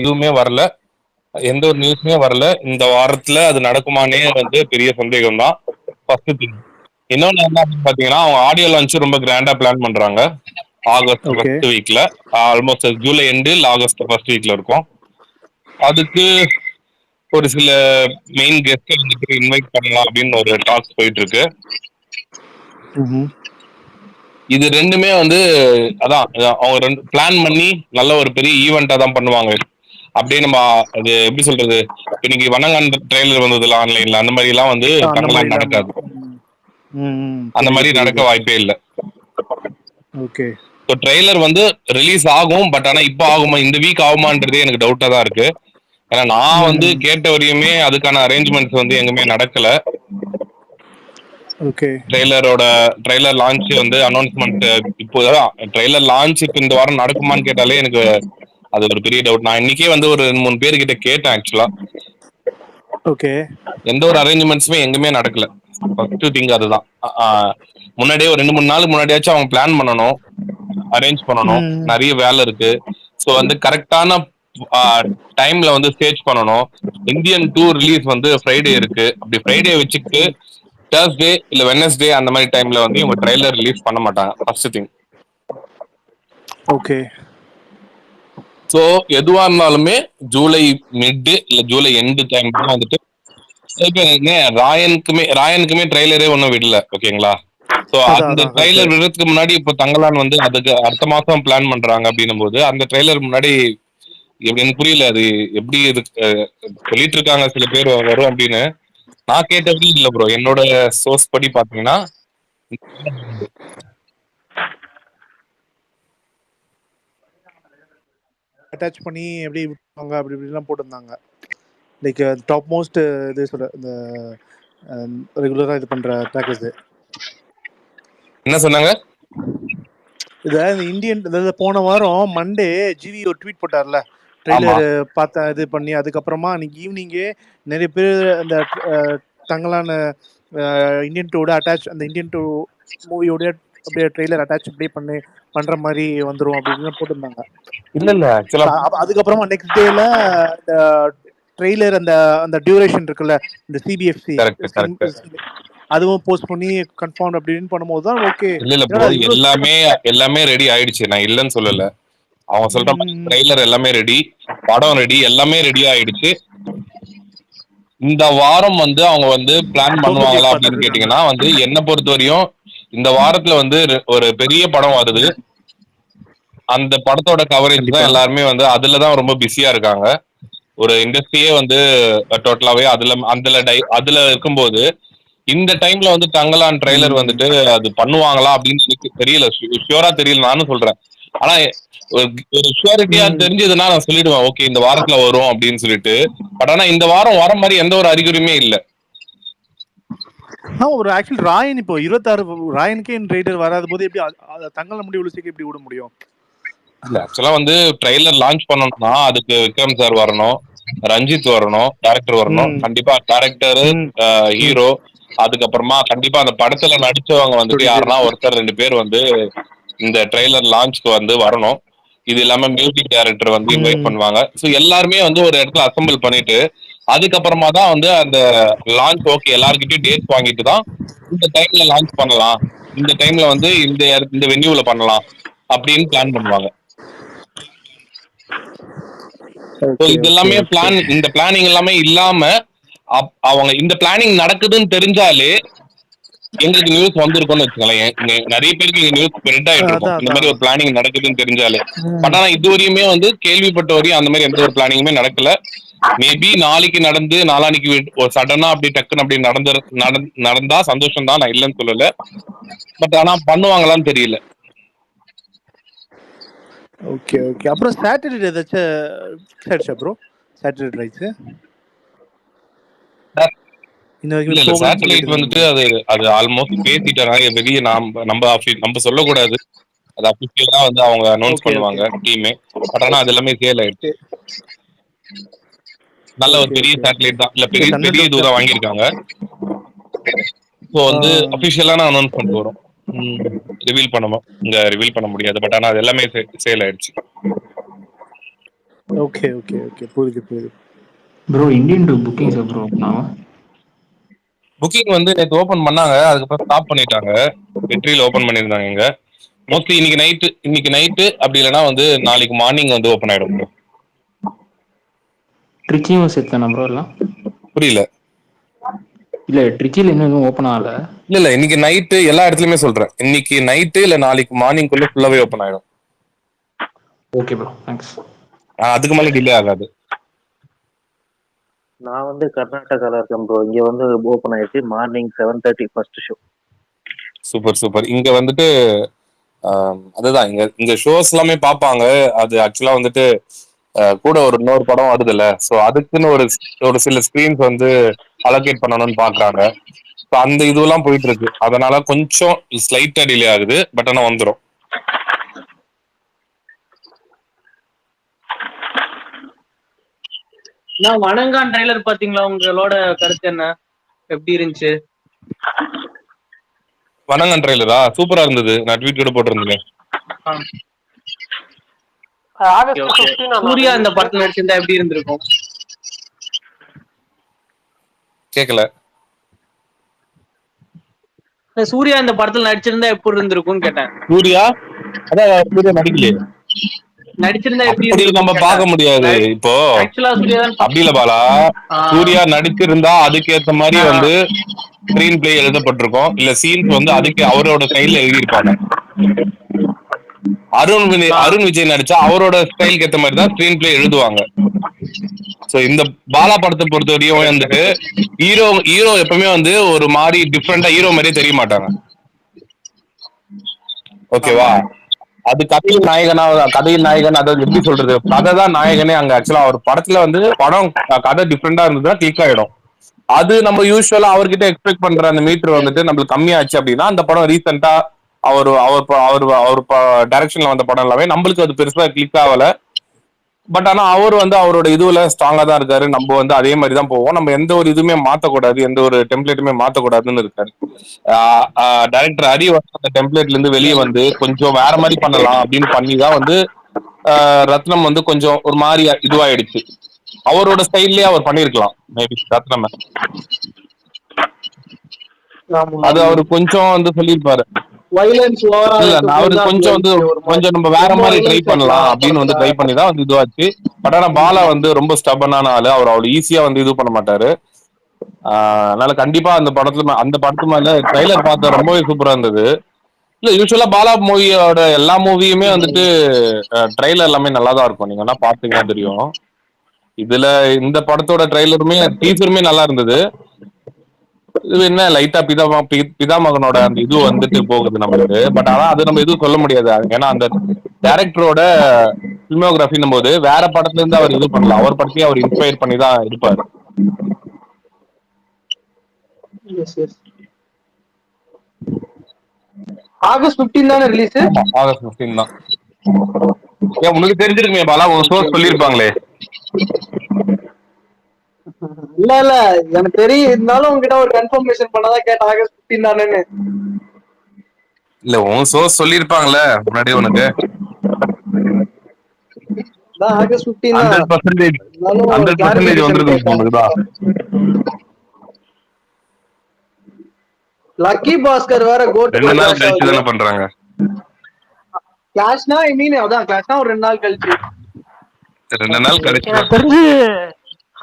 இதுவுமே வரல, எந்த ஒரு நியூஸுமே வரல. இந்த வாரத்துல அது நடக்குமானே வந்து பெரிய சந்தேகம் தான். First thing. இன்னொன்னு என்ன அப்படின்னு பாத்தீங்கன்னா, அவங்க ஆடியோ லான்ச் ரொம்ப கிராண்டா பிளான் பண்றாங்க. ஆகஸ்ட் ஓகே ஃபர்ஸ்ட் வீக்ல, ஆல்மோஸ்ட் ஜூலை எண்டு இல்ல ஆகஸ்ட் ஃபர்ஸ்ட் வீக்ல இருக்கும். அதுக்கு ஒரு சில மெயின் கெஸ்ட் வந்துட்டு இன்வைட் பண்ணலாம் அப்படின்னு ஒரு டாக்ஸ் போயிட்டு இருக்கு. இது ரெண்டுமே வந்து அதான் அவங்க ரெண்டு பிளான் பண்ணி நல்ல ஒரு பெரிய ஈவெண்டா தான் பண்ணுவாங்க. அப்படியே நம்ம அது எப்படி சொல்றது, இன்னைக்கு வனங்கான் ட்ரெய்லர் வந்ததுல ஆன்லைன்ல அந்த மாதிரி எல்லாம் வந்து அந்த தங்கலாம் மாதிரி நடக்காது. அந்த புரியுது மாதிரி நடக்க புரியுது. வாய்ப்பே இல்லை. ஓகே ஸோ ட்ரெய்லர் வந்து ரிலீஸ் ஆகும், பட் ஆனா இப்போ ஆகுமா, இந்த வீக் ஆகுமான்றதே எனக்கு டவுட்டா தான் இருக்கு. ஏன்னா நான் வந்து கேட்ட வரையுமே அதுக்கான அரேஞ்ச்மெண்ட்ஸ் வந்து எங்குமே நடக்கல. ஓகே ட்ரெய்லர் லான்ச் வந்து அனௌன்ஸ்மெண்ட் இப்போதான் ட்ரெய்லர் லான்ச் இப்போ இந்த வாரம் நடக்குமான்னு கேட்டாலே எனக்கு அது ஒரு பெரிய டவுட். நான் இன்னைக்கே வந்து ஒரு 2-3 பேர்கிட்ட கேட்டேன் ஆக்சுவலா. ஓகே எந்த ஒரு அரேஞ்ச்மெண்ட்ஸுமே எங்குமே நடக்கல. ஃபர்ஸ்ட் திங் அதுதான். முன்னாடியே ஒரு 2-3 நாளுக்கு முன்னாடியாச்சும் அவங்க பிளான் பண்ணணும், அரேஞ்ச் பண்ணணும். நிறைய வேலை இருக்கு. ஸோ வந்து கரெக்டான டைம்ல வந்து ஸ்டேஜ் பண்ணணும். இந்தியன் 2 ரிலீஸ் வந்து ஃப்ரைடே இருக்கு. அப்படி ஃப்ரைடே வச்சுக்கிட்டு தேர்ஸ்டே இல்ல வெனஸ்டே அந்த மாதிரி டைம்ல வந்து இவங்க ட்ரெய்லர் ரிலீஸ் பண்ண மாட்டாங்க. First thing. ஓகே ஸோ எதுவா இருந்தாலுமே ஜூலை மிட் இல்ல ஜூலை எண்டு டைம் தான் வந்துட்டு ராயனுக்குமே ட்ரெய்லரே ஒன்றும் விடல. ஓகேங்களா? ஸோ அதான் அந்த அதான் ட்ரெய்லர் கரெக்ட். விடுறதுக்கு முன்னாடி இப்போ தங்கலான் வந்து அதுக்கு அடுத்த மாசம் பிளான் பண்றாங்க அப்படின்னும் போது அந்த ட்ரெய்லர் முன்னாடி எப்படின்னு புரியல. அது எப்படி இது சொல்லிட்டு இருக்காங்க சில பேர் வரும் அப்படின்னு. நான் கேட்டது இல்ல ப்ரோ. என்னோட சோர்ஸ் படி பாத்தீங்கன்னா அட்டாச் பண்ணி எப்படி விட்டுவாங்க அப்படி இப்படிலாம் போட்டிருந்தாங்க. லைக் டாப் மோஸ்ட் இது சொல்ற இந்த ரெகுலராக இது பண்ணுற பேக்கேஜ். என்ன சொன்னாங்க? இதை இந்த இந்தியன் அதாவது போன வாரம் மண்டே ஜிவி ஒரு ட்வீட் போட்டார்ல, ஆமா. ட்ரெய்லர் பார்த்தேன் இது பண்ணி. அதுக்கப்புறமா அன்னைக்கு ஈவினிங்கே நிறைய பேர் அந்த தங்கலான இந்தியன் டூவோட அட்டாச், அந்த இந்தியன் டூ மூவியோட அப்படியே ட்ரெய்லர் அட்டாச் அப்படியே பண்ற மாதிரி வந்துடும் அப்படின்னு போட்டிருந்தாங்க. இல்ல ஆக்சுவலா அதுக்கப்புறமா நெக்ஸ்ட் டேல இந்த ட்ரெய்லர் அந்த அந்த டியூரேஷன் இருக்குல்ல, இந்த சிபிஎஃப்சி கரெக்ட். அதுவும் போஸ்ட் பண்ணி கன்ஃபார்ம் அப்படின்னு பண்ணும்போது தான் ஓகே. இல்ல ப்ரோ, எல்லாமே ரெடி ஆயிடுச்சு. நான் இல்லைன்னு சொல்லல. அவங்க சொல்ற மாதிரி ட்ரெய்லர் எல்லாமே ரெடி, படம் ரெடி, எல்லாமே ரெடி ஆயிடுச்சு. இந்த வாரம் வந்து அவங்க வந்து பிளான் பண்ணுவாங்களா அப்படின்னு கேட்டீங்கன்னா வந்து என்ன பொறுத்த வரையும் இந்த வாரத்துல வந்து ஒரு பெரிய படம் வருது. அந்த படத்தோட கவரேஜ் தான் எல்லாருமே வந்து அதுலதான் ரொம்ப பிஸியா இருக்காங்க. ஒரு இண்டஸ்ட்ரியே வந்து டோட்டலாவே அதுல இருக்கும்போது இந்த டைம்ல வந்து தங்கலான் ட்ரெய்லர் வந்துட்டு அது பண்ணுவாங்களா அப்படின்னு தெரியல. ஷியூரா தெரியல, நானும் சொல்றேன். ஆனா ஒரு ஷூரிட்டியா தெரிஞ்சதுன்னா நான் சொல்லிடுவேன், ஓகே இந்த வாரத்துல வரும் அப்படின்னு சொல்லிட்டு. பட் ஆனா இந்த வாரம் வர மாதிரி எந்த ஒரு அறிகுறியுமே இல்ல. ஒரு ஆக்சுவல் ராயன் இப்போ 26 ராயனுக்கே ட்ரெய்லர் வராத போது எப்படி தங்கல முடிவு இவ்வளவு சீக்கிரம் எப்படி விட முடியும்? இல்ல ஆக்சுவலா வந்து ட்ரெய்லர் லான்ச் பண்ணணும்னா அதுக்கு விக்ரம் சார் வரணும், ரஞ்சித் வரணும், டைரக்டர் வரணும். கண்டிப்பா டைரக்டர், ஹீரோ, அதுக்கப்புறமா கண்டிப்பா அந்த படத்துல நடிச்சவங்க வந்துட்டு யாருன்னா ஒருத்தர் 2 பேர் வந்து இந்த ட்ரெய்லர் லான்ச்க்கு வந்து வரணும். இது இல்லாம மியூசிக் டைரக்டர் வந்து இன்வைட் பண்ணுவாங்க. ஸோ எல்லாருமே வந்து ஒரு இடத்துல அசம்பிள் பண்ணிட்டு அதுக்கப்புறமா தான் வந்து அந்த லான்ச் ஓகே எல்லார்கிட்டயும் டேட் வாங்கிட்டு தான் இந்த டைம்ல லான்ச் பண்ணலாம், இந்த டைம்ல வந்து இந்த வென்யூல பண்ணலாம் அப்படின்னு பிளான் பண்ணுவாங்க. இது எல்லாமே இந்த பிளானிங் எல்லாமே இல்லாம அவங்க இந்த பிளானிங் நடக்குதுன்னு தெரிஞ்சாலே எங்களுக்கு நியூஸ் வந்திருக்கும்னு வச்சுக்கோங்களேன். நிறைய பேருக்கு இங்க நியூஸ் ஸ்ப்ரெட் ஆயிட்டு இருக்கும் இந்த மாதிரி ஒரு பிளானிங் நடக்குதுன்னு தெரிஞ்சாலே. பட் ஆனா இது வரையுமே வந்து கேள்விப்பட்ட வரையும் அந்த மாதிரி எந்த ஒரு பிளானிங்குமே நடக்கல. மேபி நாளைக்கு நடந்து நாளானிக்கு ஒரு சடனா அப்படி டக்குன்னு அப்படி நடந்தா சந்தோஷம் தான், நான் இல்லைன்னு சொல்லல. பட் ஆனா பண்ணுவாங்களான்னு தெரியல. Okay okay. அப்புறம் சாட்டர்டே ஏதாச்சும் ப்ரோ சாட்டர்டே ரைட்ஸ் இல்ல சேட்டலைட் வந்துட்டு அது ஆல்மோஸ்ட் பேசிட்டாங்க வெளியே. நம்ம சொல்லக்கூடாது, அது அபிஷியலா வந்து அவங்க அனௌன்ஸ் பண்ணுவாங்க டீமே. பட் ஆனா அது எல்லாமே சேல் ஆயிடுச்சு. நல்ல ஒரு பெரிய சேட்டலைட் தான், இல்ல பெரிய இதுதான் வாங்கியிருக்காங்க. ஸோ வந்து அபிஷியலான அனௌன்ஸ்மெண்ட் வரும். ரிவீல் பண்ண முடியாது. பட் ஆனா அது எல்லாமே சேல் ஆயிடுச்சு. ஓகே ஓகே ஓகே, புரியுது புரியுது. Bro Indian two bookings bro நான் புக்கிங் வந்து நேற்று ஓபன் பண்ணாங்க, அதுக்கப்புறம் ஸ்டாப் பண்ணிட்டாங்க. வெற்றியில் ஓபன் பண்ணியிருந்தாங்க இங்க. மோஸ்ட்லி இன்னைக்கு நைட்டு அப்படி இல்லைன்னா வந்து நாளைக்கு மார்னிங் வந்து ஓப்பன் ஆயிடும் ப்ரோ. ட்ரிச்சியும் சேர்த்தானா ப்ரோ எல்லாம்? புரியல. இல்ல ட்ரிச்சியில் இன்னும் எதுவும் ஓப்பன் ஆகல. இல்ல இன்னைக்கு நைட்டு எல்லா இடத்துலயுமே சொல்றேன், இன்னைக்கு நைட்டு இல்ல நாளைக்கு மார்னிங் குள்ள ஃபுல்லாவே ஓப்பன் ஆயிடும். Okay bro, thanks. அதுக்கு மேல டிலே ஆகாது. நான் வந்து கர்நாடகால இருக்கேன் ப்ரோ. இங்க வந்து ஓப்பன் ஆயிடுச்சு morning 7:30 first show. Super super. இங்க வந்துட்டு அதுதான் இங்க ஷோஸ் எல்லாமே பார்ப்பாங்க. அது ஆக்சுவலா வந்துட்டு கூட ஒரு இன்னொரு படம் வருது இல்ல, ஸோ அதுக்குன்னு ஒரு சில ஸ்கிரீன்ஸ் வந்து அலோகேட் பண்ணணும்னு பாக்குறாங்க. ஸோ அந்த இதுவெல்லாம் போயிட்டு இருக்கு, அதனால கொஞ்சம் ஸ்லைட்டா டிலே ஆகுது, பட் ஆனா வந்துடும். நான் வணங்கான் ட்ரைலர் பாத்தீங்களா? உங்களோட கருத்து என்ன, எப்படி இருந்துச்சு? வணங்கன் ட்ரைலரா சூப்பரா இருந்தது, நான் ட்வீட் கூட போட்டிருந்தேன். சூர்யா இந்த படத்துல நடிச்சிருந்தா எப்படி இருந்திருக்கும்? கேட்கல. சூர்யா இந்த படத்துல நடிச்சிருந்தா எப்படி இருந்திருக்கும் கேட்டேன். சூர்யா அதான் சூர்யா நடிக்கலையே, நடிச்சிருந்தா எப்படி அப்படி நம்ம பார்க்க முடியாது. இப்போ அப்படி இல்ல பாலா, சூர்யா நடிச்சிருந்தா அதுக்கேத்த மாதிரி வந்து ஸ்கிரீன் பிளே எழுதப்பட்டிருக்கும், இல்ல சீன்ஸ் வந்து அதுக்கு அவரோட ஸ்டைல்ல எழுதியிருப்பாங்க. அருண் விஜய் நடிச்சா அவரோட ஸ்டைலுக்கு ஏத்த மாதிரி தான் ஸ்கிரீன் பிளே எழுதுவாங்க. சோ இந்த பாலா படத்தை பொறுத்த வரையும் வந்துட்டு ஹீரோ எப்பவுமே வந்து ஒரு மாதிரி டிஃப்ரெண்டா ஹீரோ மாதிரியே தெரிய மாட்டாங்க. ஓகேவா? அது கதையின் நாயகன், அதாவது எப்படி சொல்றது, கதை தான் நாயகனே அங்க. ஆக்சுவலா அவர் படத்துல வந்து கதை டிஃப்ரெண்டா இருந்ததுன்னா கிளிக் ஆயிடும். அது நம்ம யூஸ்வலா அவர்கிட்ட எக்ஸ்பெக்ட் பண்ற அந்த மீட்டர் வந்துட்டு நம்மளுக்கு கம்மியாச்சு அப்படின்னா, அந்த படம் ரீசெண்டா அவர் அவர் அவர் அவர் டைரக்ஷன்ல வந்த படம் எல்லாமே நம்மளுக்கு அது பெருசா கிளிக் ஆகல. பட் ஆனா அவர் வந்து அவரோட இதுல ஸ்ட்ராங்கா தான் இருக்காரு. நம்ம வந்து அதே மாதிரி தான் போவோம், நம்ம எந்த ஒரு இதுவுமே மாத்தக்கூடாது, எந்த ஒரு டெம்ப்ளேட்டுமே மாத்தக்கூடாதுன்னு இருக்காரு டைரக்டர் ஹரி. அந்த டெம்ப்ளேட்ல இருந்து வெளியே வந்து கொஞ்சம் வேற மாதிரி பண்ணலாம் அப்படின்னு பண்ணி தான் வந்து ரத்னம் வந்து கொஞ்சம் ஒரு மாதிரி இதுவாயிடுச்சு. அவரோட ஸ்டைல்லயே அவர் பண்ணிருக்கலாம் மேபி ரத்னம். அது அவரு கொஞ்சம் வந்து சொல்லியிருப்பாரு, இல்ல அவரு கொஞ்சம் வந்து கொஞ்சம் நம்ம வேற மாதிரி ட்ரை பண்ணலாம் அப்படின்னு வந்து ட்ரை பண்ணி தான் வந்து இதுவாச்சு. பட் ஆனா பாலா வந்து ரொம்ப ஸ்டபனான ஆளு, அவர் அவ்வளவு ஈஸியா வந்து இது பண்ண மாட்டாரு. அதனால கண்டிப்பா அந்த படத்து மேல ட்ரைலர் பார்த்த ரொம்பவே சூப்பரா இருந்தது. இல்ல யூஸ்வலா பாலா மூவியோட எல்லா மூவியுமே வந்துட்டு ட்ரைலர் எல்லாமே நல்லா தான் இருக்கும், நீங்க என்ன பாத்தீங்கன்னா தெரியும். இதுல இந்த படத்தோட ட்ரைலருமே டீசருமே நல்லா இருந்தது. இது என்ன லைட்டா பிதாமகனோட அந்த இது வந்துட்டு போகுது நம்மளுக்கு. பட் ஆனா அது நம்ம எதுவும் சொல்ல முடியாது, ஏன்னா அந்த டைரக்டரோட பிலிமோகிராஃபின்னும் போது வேற படத்துல இருந்து அவர் இது பண்ணல, அவர் படத்தையும் அவர் இன்ஸ்பயர் பண்ணி தான் இருப்பாரு. ஆகஸ்ட் 15 தானே ரிலீஸ்? ஆகஸ்ட் 15 தான். ஏன் உனக்கு தெரிஞ்சிருக்குமே பாலா, ஒரு சோர்ஸ் சொல்லியிருப்பாங்களே. இல்ல எனக்கு தெரியும், இருந்தாலும் உங்ககிட்ட ஒரு கன்ஃபர்மேஷன் பண்ணாதான் கேட்டேன் ஆகஸ்ட் 15 தானேன்னு. இல்ல உன் சோர்ஸ் சொல்லியிருப்பாங்கல்ல முன்னாடி உனக்கு. ஆகஸ்ட் 15 100% வந்திருக்கு உனக்குதான். லக்கி பாஸ்கர் வேற கோட் 2 நாள் கழிச்சு தானே பண்றாங்க. கிளாஷ்னா ஐ மீன் அதான் கிளாஷ்னா ஒரு 2 நாள் கழிச்சு. 2 நாள் கழிச்சு எனக்கு தெரிஞ்சு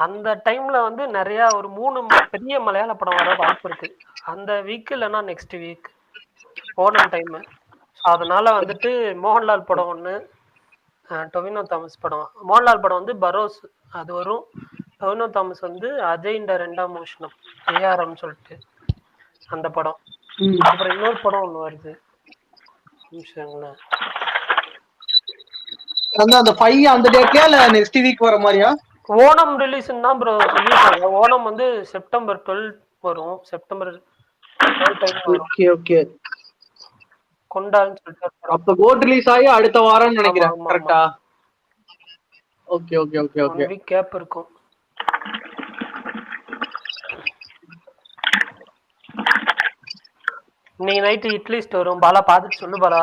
அந்த டைம்ல வந்து நிறைய ஒரு 3 பெரிய மலையாள படம் வர வாய்ப்பு இருக்கு அந்த வீக், இல்லைன்னா நெக்ஸ்ட் வீக் ஓணம் டைம். அதனால வந்துட்டு மோகன்லால் படம் ஒன்று, டொவினோ தாமஸ் படம். மோகன்லால் படம் வந்து பரோஸ் அது வரும். டொவினோ தாமஸ் வந்து அஜய்ன்ற 2ஆம் மோஷனம் ஏஆர்எம் சொல்லிட்டு அந்த படம். அப்புறம் இன்னொரு படம் ஒன்று வருது, அந்த 5 அந்த டேட்லயா இல்ல நெக்ஸ்ட் வீக் வர மாதிரியா? ஓணம் ரிலீஸ் தான் ப்ரோ சொல்லியிருக்காங்க. ஓணம் வந்து செப்டம்பர் 12 வரும். செப்டம்பர் ஓகே ஓகே கொண்டான்னு சொல்லிட்டு அப்ப கோட் ரிலீஸ் ஆகி அடுத்த வாரம் நினைக்கிறேன், கரெக்ட்டா? Okay okay okay okay, week gap இருக்கும். இன்னைக்கு நைட்டு இட்லிஸ்ட் வரும், பாலா பார்த்துட்டு சொல்லு பாலா.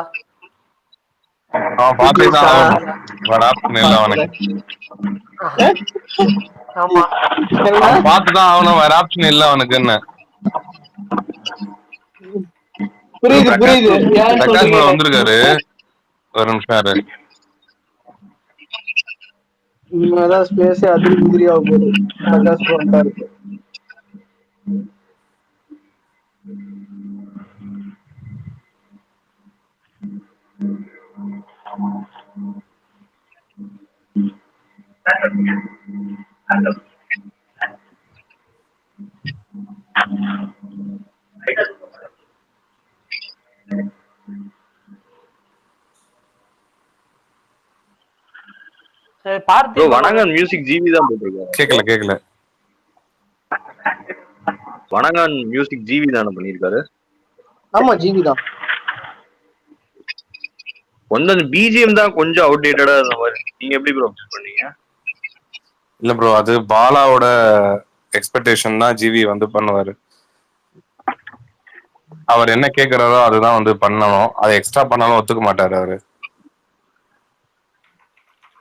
அவன் பார்த்தே தான் ஆகணும். வேற ஆப்ஷன் இல்ல அவனுக்கு. ஆமா அவன் பார்த்துதான் ஆகணும், வேற ஆப்ஷன் இல்ல அவனுக்கு. என்ன புரியுது புரியுது ஏன் பிரகாஷ் சொல்றீங்க bro வந்திருக்காரு, ஒரு நிமிஷம் இரு. அதான் ஸ்பேஸ் அதிரி புதிரியா போகுது. பிரகாஷ் வந்துட்டாரு. சரி, bro Parthiban Vanangaan music GV தான் போட்டிருக்காரு. கேக்கல வணங்கான் மியூசிக் ஜிவி தானே பண்ணியிருக்காரு. ஆமா ஜிவி தான். வந்து அந்த பிஜிஎம் தான் கொஞ்சம் அவுடேட்டடா இருந்த மாதிரி. நீங்க எப்படி ப்ரோ பண்ணீங்க? இல்ல ப்ரோ, அது பாலாவோட எக்ஸ்பெக்டேஷன் தான் ஜிவி வந்து பண்ணுவாரு. அவர் என்ன கேக்குறாரோ அதுதான் வந்து பண்ணணும். அதை எக்ஸ்ட்ரா பண்ணாலும் ஒத்துக்க மாட்டாரு அவரு.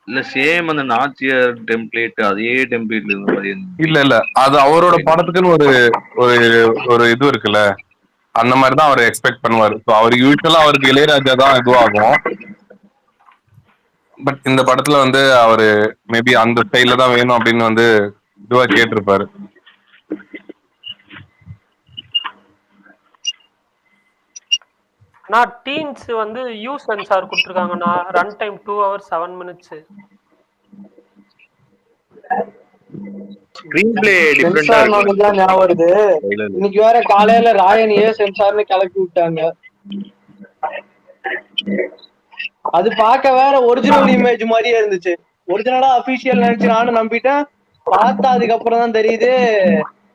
இல்ல சேம் அந்த நாச்சியர் டெம்ப்ளேட் அதே டெம்ப்ளேட்ல இருந்த மாதிரி இல்ல அது அவரோட படத்துக்குன்னு ஒரு ஒரு இது இருக்குல்ல, அந்த மாதிரி தான் அவர் எக்ஸ்பெக்ட் பண்ணுவாரு. ஸோ அவர் யூஸ்வலா அவருக்கு இளையராஜா தான் இதுவாகும். பட் இந்த படத்துல வந்து அவரு மேபி அந்த ஸ்டைல தான் வேணும் அப்படின்னு வந்து இதுவா கேட்டிருப்பாரு. நான் டீன்ஸ் வந்து யூ சென்சார் கொடுத்துருக்காங்கண்ணா. Run time 2 hours 7 minutes. Screenplay டிஃபரெண்டா சென்சார் நமக்கு தான் ஞாபகம் வருது. இருக்கு. இன்னைக்கு வேற காலையில ராயன் ஏ சென்சார்னு கிளப்பி விட்டாங்க. அது பார்க்க வேற ஒரிஜினல் இமேஜ் மாதிரியே இருந்துச்சு. ஒரிஜினலா அபிஷியல் நினைச்சு நானும் நம்பிட்டேன். பார்த்தா அதுக்கப்புறம் தான் தெரியுது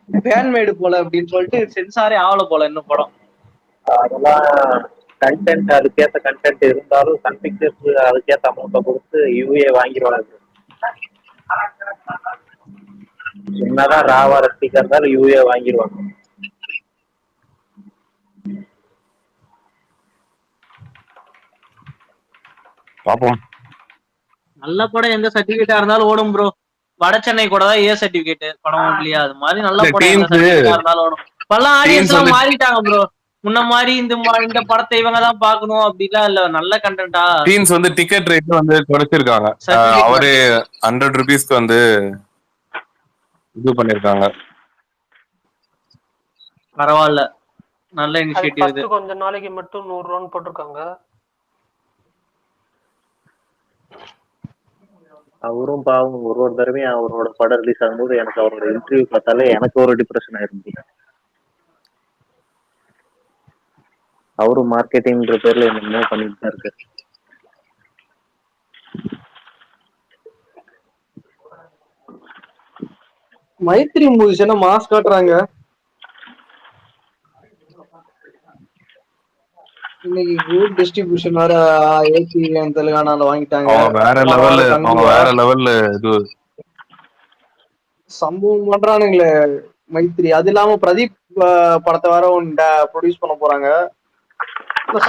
ஃபேன்மேடு போல அப்படின்னு சொல்லிட்டு சென்சாரே ஆகல போல இன்னும் படம். அதெல்லாம் கண்டென்ட், அதுக்கேற்ற கண்டென்ட் இருந்தாலும் சன் பிக்சர்ஸ் அதுக்கேற்ற அமௌண்ட்டை கொடுத்து யூஏ வாங்கிடுவாங்க. என்னதான் ராவா ரசிகா இருந்தாலும் யூஏ வாங்கிடுவாங்க. பாப்போம். நல்ல படம் எந்த சர்டிபிகேட்டா இருந்தாலும் ஓடும் ப்ரோ. வட சென்னை கூட தான் ஏ சர்டிபிகேட் படம் இல்லையா? அது மாதிரி நல்ல படம் எந்த சர்டிபிகேட்டா இருந்தாலும் ஓடும். இப்பெல்லாம் ஆடியன்ஸ் எல்லாம் மாறிட்டாங்க ப்ரோ. முன்ன மாதிரி இந்த படத்தை இவங்க தான் பாக்கணும் அப்படிலாம் இல்ல. நல்ல கண்டென்ட்டா டீன்ஸ் வந்து டிக்கெட் ரேட் வந்து குறைச்சிருக்காங்க. அவரு 100 rupeesக்கு வந்து இது பண்ணிருக்காங்க. பரவாயில்ல, நல்ல இனிஷியேட்டிவ் இது. கொஞ்ச நாளைக்கு மட்டும் 100 ரூபான்னு போட்டிருக்காங்க. அவரும் பாவம் ஒரு தடவையும் அவரோட படம் ரிலீஸ் ஆகும்போது எனக்கு அவரோட இன்டர்வியூ பார்த்தாலே எனக்கு ஒரு டிப்ரெஷன் ஆயிருந்துச்சு. அவரும் மார்க்கெட்டிங்ன்ற பேர்ல என்னமோ பண்ணிட்டு தான் இருக்காரு. மைத்ரி மூவிஸ் என்ன மாஸ் காட்டுறாங்க இன்னைக்கு. குட் டிஸ்ட்ரிபியூஷன் வேற ஏசி தெலுங்கானால வாங்கிட்டாங்க. வேற லெவல்ல இது சம்பவம் பண்றானுங்களே மைத்ரி. அது இல்லாம பிரதீப் படத்தை வேற ப்ரொடியூஸ் பண்ண போறாங்க.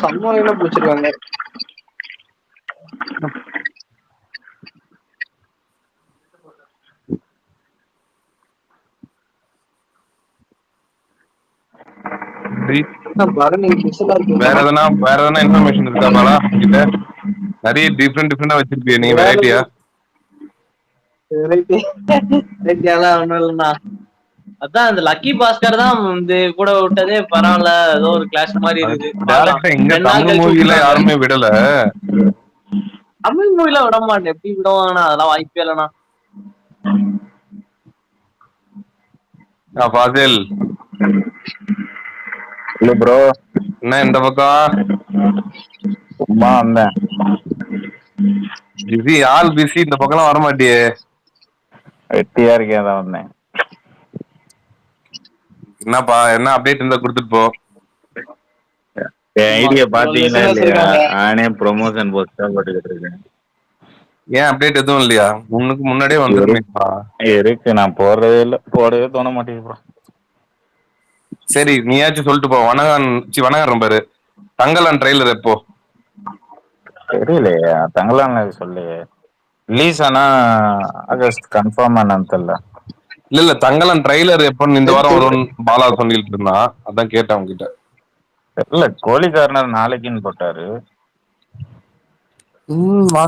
சம்பவம் என்ன பிடிச்சிருக்காங்க. வேற எதனா இன்ஃபர்மேஷன் இருக்கா பாலா கிட்ட? நிறைய டிஃபரெண்டா வச்சிருப்பியா நீ, வெரைட்டியா? ஒண்ணும் இல்லைண்ணா. அதான் இந்த லக்கி பாஸ்கர் தான் இந்த கூட விட்டதே பரவாயில்ல. ஏதோ ஒரு கிளாஸ் மாதிரி இருக்குது. இங்க தமிழ் மூவில யாருமே விடல. தமிழ் மூவில விட மாட்டேன். எப்படி விடுவாங்கண்ணா? அதெல்லாம் வாய்ப்பே இல்லைண்ணா. ஃபாசில் இல்ல ப்ரோ, என்ன இந்த பக்கம் சும்மா வந்தேன். பிஸி, ஆள் பிஸி. இந்த பக்கம் வர மாட்டியே. வெட்டியா இருக்கேன், தான் வந்தேன். என்னப்பா, என்ன அப்டேட் இருந்தா கொடுத்துட்டு போ. என் ஐடியா பாத்தீங்களா இல்லையா? நானே ப்ரொமோஷன் போஸ்ட் தான் போட்டுக்கிட்டு இருக்கேன். ஏன் அப்டேட் எதுவும் இல்லையா? உனக்கு முன்னாடியே வந்துருப்பா. இருக்கு, நான் போடுறதே இல்லை, போடவே தோண மாட்டேங்குது ப்ரோ. சரி, நீயாச்சும் சொல்லிட்டு போ. வணங்கான் பாரு, தங்கலான் ட்ரெய்லர் எப்போ? தெரியலையே தங்கலான்ல சொல்லலையே. ரிலீஸ் ஆனா ஆகஸ்ட் கன்ஃபார்ம் என்னன்னு தெரியல. இல்ல தங்கலன் ட்ரைலர் எப்ப இந்த வாரம் வரும்னு பாலா சொல்லிட்டு இருந்தான், அதான் கேட்டேன் உங்ககிட்ட. தெரியல, கோழி கார்னர் நாளைக்குன்னு போட்டாரு.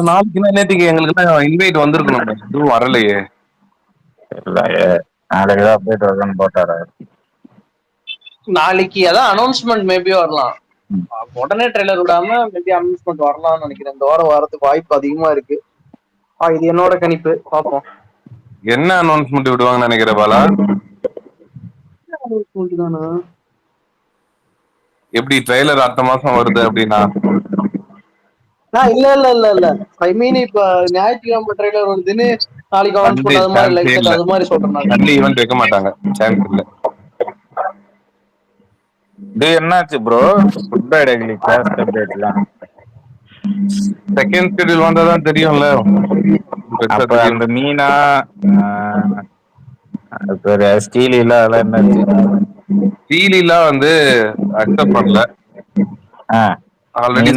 நாளைக்குன்னா நேற்றுக்கு எங்களுக்கு இன்வைட் வந்திருக்கணும், எதுவும் வரலையே. தெரியல, நாளைக்கு தான் அப்டேட் வருதுன்னு போட்டாரு. நாளைக்கு அதான் அனௌன்ஸ்மெண்ட் மேபி வரலாம், உடனே ட்ரெய்லர் விடாம மேபி அனௌன்ஸ்மெண்ட் வரலாம்னு நினைக்கிறேன். இந்த வாரம் வரதுக்கு வாய்ப்பு அதிகமா இருக்கு. இது என்னோட கணிப்பு, பாப்போம். என்ன அனௌன்ஸ்மெண்ட் விடுவாங்கன்னு நினைக்கிற பாலா? எப்படி ட்ரெய்லர் அடுத்த மாசம் வருது அப்படின்னா? இல்ல இல்ல இல்ல இல்ல ஐ மீன் இப்ப ஞாயிற்றுக்கிழமை ட்ரெய்லர் வருதுன்னு நாளைக்கு அனௌன்ஸ்மெண்ட் அது மாதிரி லைக் அது மாதிரி சொல்றேன். சண்டே ஈவென்ட் வைக்க மாட்டாங்க, சான்ஸ் இல்ல. இது என்னாச்சு bro, goodbye daily class அப்டேட்லாம் செகண்ட் ஷெட்யூல் வந்தாதான் தெரியும்ல. அப்ப அந்த மீனா ஸ்டீலில அதெல்லாம் என்னாச்சு? ஸ்டீலிலாம் வந்து அக்செப்ட் பண்ணல, ஆல்ரெடி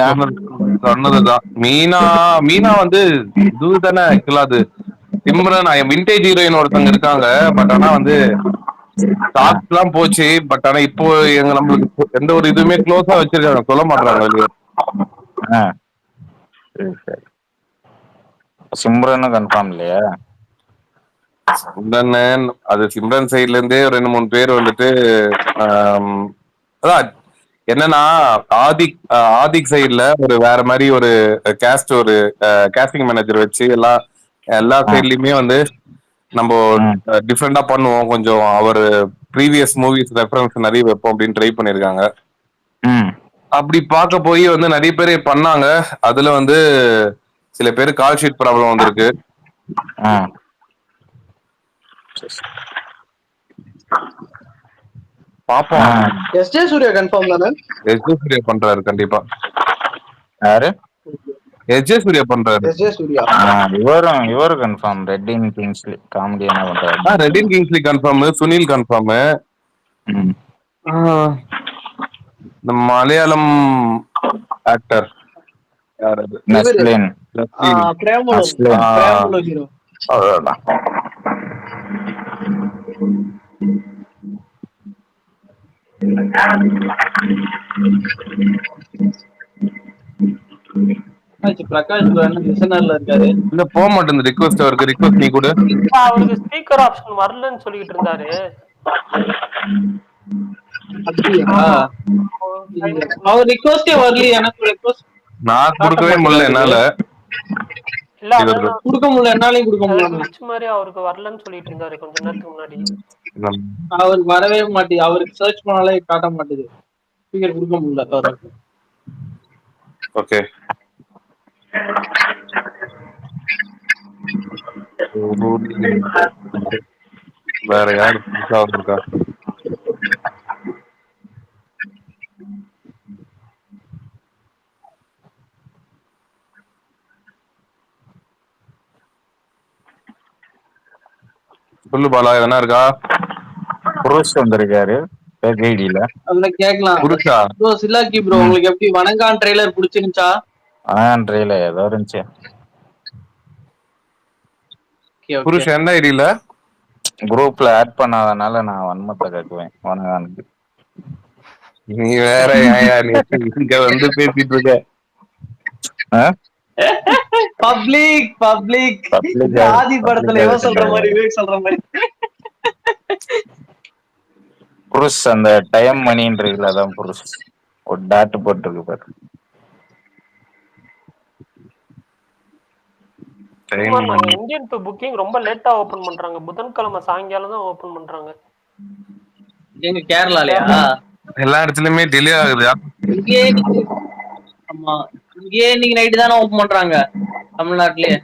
சொன்னதுதான். மீனா வந்து இதுதானே ஆக்சுவலா, அது சிம்ரன் விண்டேஜ் ஹீரோயின் ஒருத்தவங்க இருக்காங்க, பட் ஆனா வந்து ஸ்டாக்ஸ் எல்லாம் போச்சு. பட் ஆனா இப்போ நம்மளுக்கு எந்த ஒரு இதுவுமே க்ளோஸா வச்சிருக்காங்க, சொல்ல மாட்டாங்க வெளியே. சிம்ரனும் கன்ஃபார்ம் இல்லையா? சிம்ரன் அது சிம்ரன் சைட்ல இருந்தே 2-3 பேர் வந்துட்டு அதான் என்னன்னா, ஆதிக் சைட்ல ஒரு வேற மாதிரி ஒரு ஒரு கேஸ்டிங் மேனேஜர் வச்சு எல்லா சைட்லயுமே வந்து நம்ம டிஃப்ரெண்டா பண்ணுவோம், கொஞ்சம் அவர் ப்ரீவியஸ் மூவிஸ் ரெஃபரன்ஸ் நிறைய வைப்போம் அப்படின்னு ட்ரை பண்ணிருக்காங்க. அப்படி பார்க்க போய் வந்து நிறைய பேர் பண்ணாங்க, அதுல வந்து சில பேர் கால் ஷீட் ப்ராப்ளம் வந்திருக்கு. பாப்போம். எஸ்ஜே சூர்யா கன்ஃபார்ம் தானே? எஸ்ஜே சூர்யா பண்றாரு கண்டிப்பா. யாரு? எஸ்ஜே சூர்யா பண்றாரு. எஸ்ஜே சூர்யா இவரும் கன்ஃபார்ம். ரெட்டின் கிங்ஸ்லி காமெடியான பண்றாரு. Redin Kingsley confirm, Sunil confirm. இந்த மலையாளம் ஆக்டர் யார் அது? நஸ்லின். பிரேமலு ஹீரோ. அவ்வளவுதான். பிரகாஷ் லிசனர்ல இருக்காரு. இல்ல போக மாட்டேங்குது ரிக்வெஸ்ட், அவருக்கு ரிக்வெஸ்ட் நீ கூட. அவருக்கு ஸ்பீக்கர் ஆப்ஷன் வரலன்னு சொல்லிட்டு இருந்தாரு. அவர் ரிக்வெஸ்டே வரல, எனக்கு ரிக்வெஸ்ட் நான் கொடுக்கவே முடியல என்னால. இல்ல கொடுக்க முடியல, என்னாலையும் கொடுக்க முடியல. மாதிரி அவருக்கு வரலன்னு சொல்லிட்டு இருந்தாரு கொஞ்ச நேரத்துக்கு முன்னாடி. அவருக்கு வரவே மாட்டேங்குது, அவருக்கு சர்ச் பண்ணாலே காட்ட மாட்டேங்குது, ஸ்பீக்கர் கொடுக்க முடியல அவருக்கு. ஓகே, வேற யாரு புதுசா வந்திருக்கா? சொல்லு பாலா, எதனா இருக்கா? புருஷ் வந்திருக்காரு அதுல கேக்கலாம். புருஷா ப்ரோ சில்லாக்கி ப்ரோ, உங்களுக்கு எப்படி வணங்கான் ட்ரெய்லர் பிடிச்சிருந்துச்சா? ட்ரெய்லர் ஏதோ இருந்துச்சு. புருஷ் எந்த ஐடியில குரூப்ல ஆட் பண்ணாதனால நான் வன்மத்தை கேட்குவேன் வணங்கானுக்கு. நீ வேற இங்க வந்து பேசிட்டு இருக்க. பப்ளிக் ஆதி படத்துல இவன் சொல்ற மாதிரி விவேக் சொல்ற மாதிரி. புருஷ் அந்த டைம் மணின்னு இருக்குல்ல, அதான் புருஷ். ஒரு டாட் போட்டுருக்கு பாரு. இந்தியன் டூ புக்கிங் ரொம்ப லேட்டா ஓபன் பண்றாங்க, புதன்கிழமை சாயங்காலம் தான் ஓபன் பண்றாங்க. எங்க கேரளாலயா? எல்லா இடத்துலயுமே டிலே ஆகுது. ஆமா, இங்கே இன்னைக்கு நைட்டு தானே ஓபன் பண்றாங்க தமிழ்நாட்டுலயே.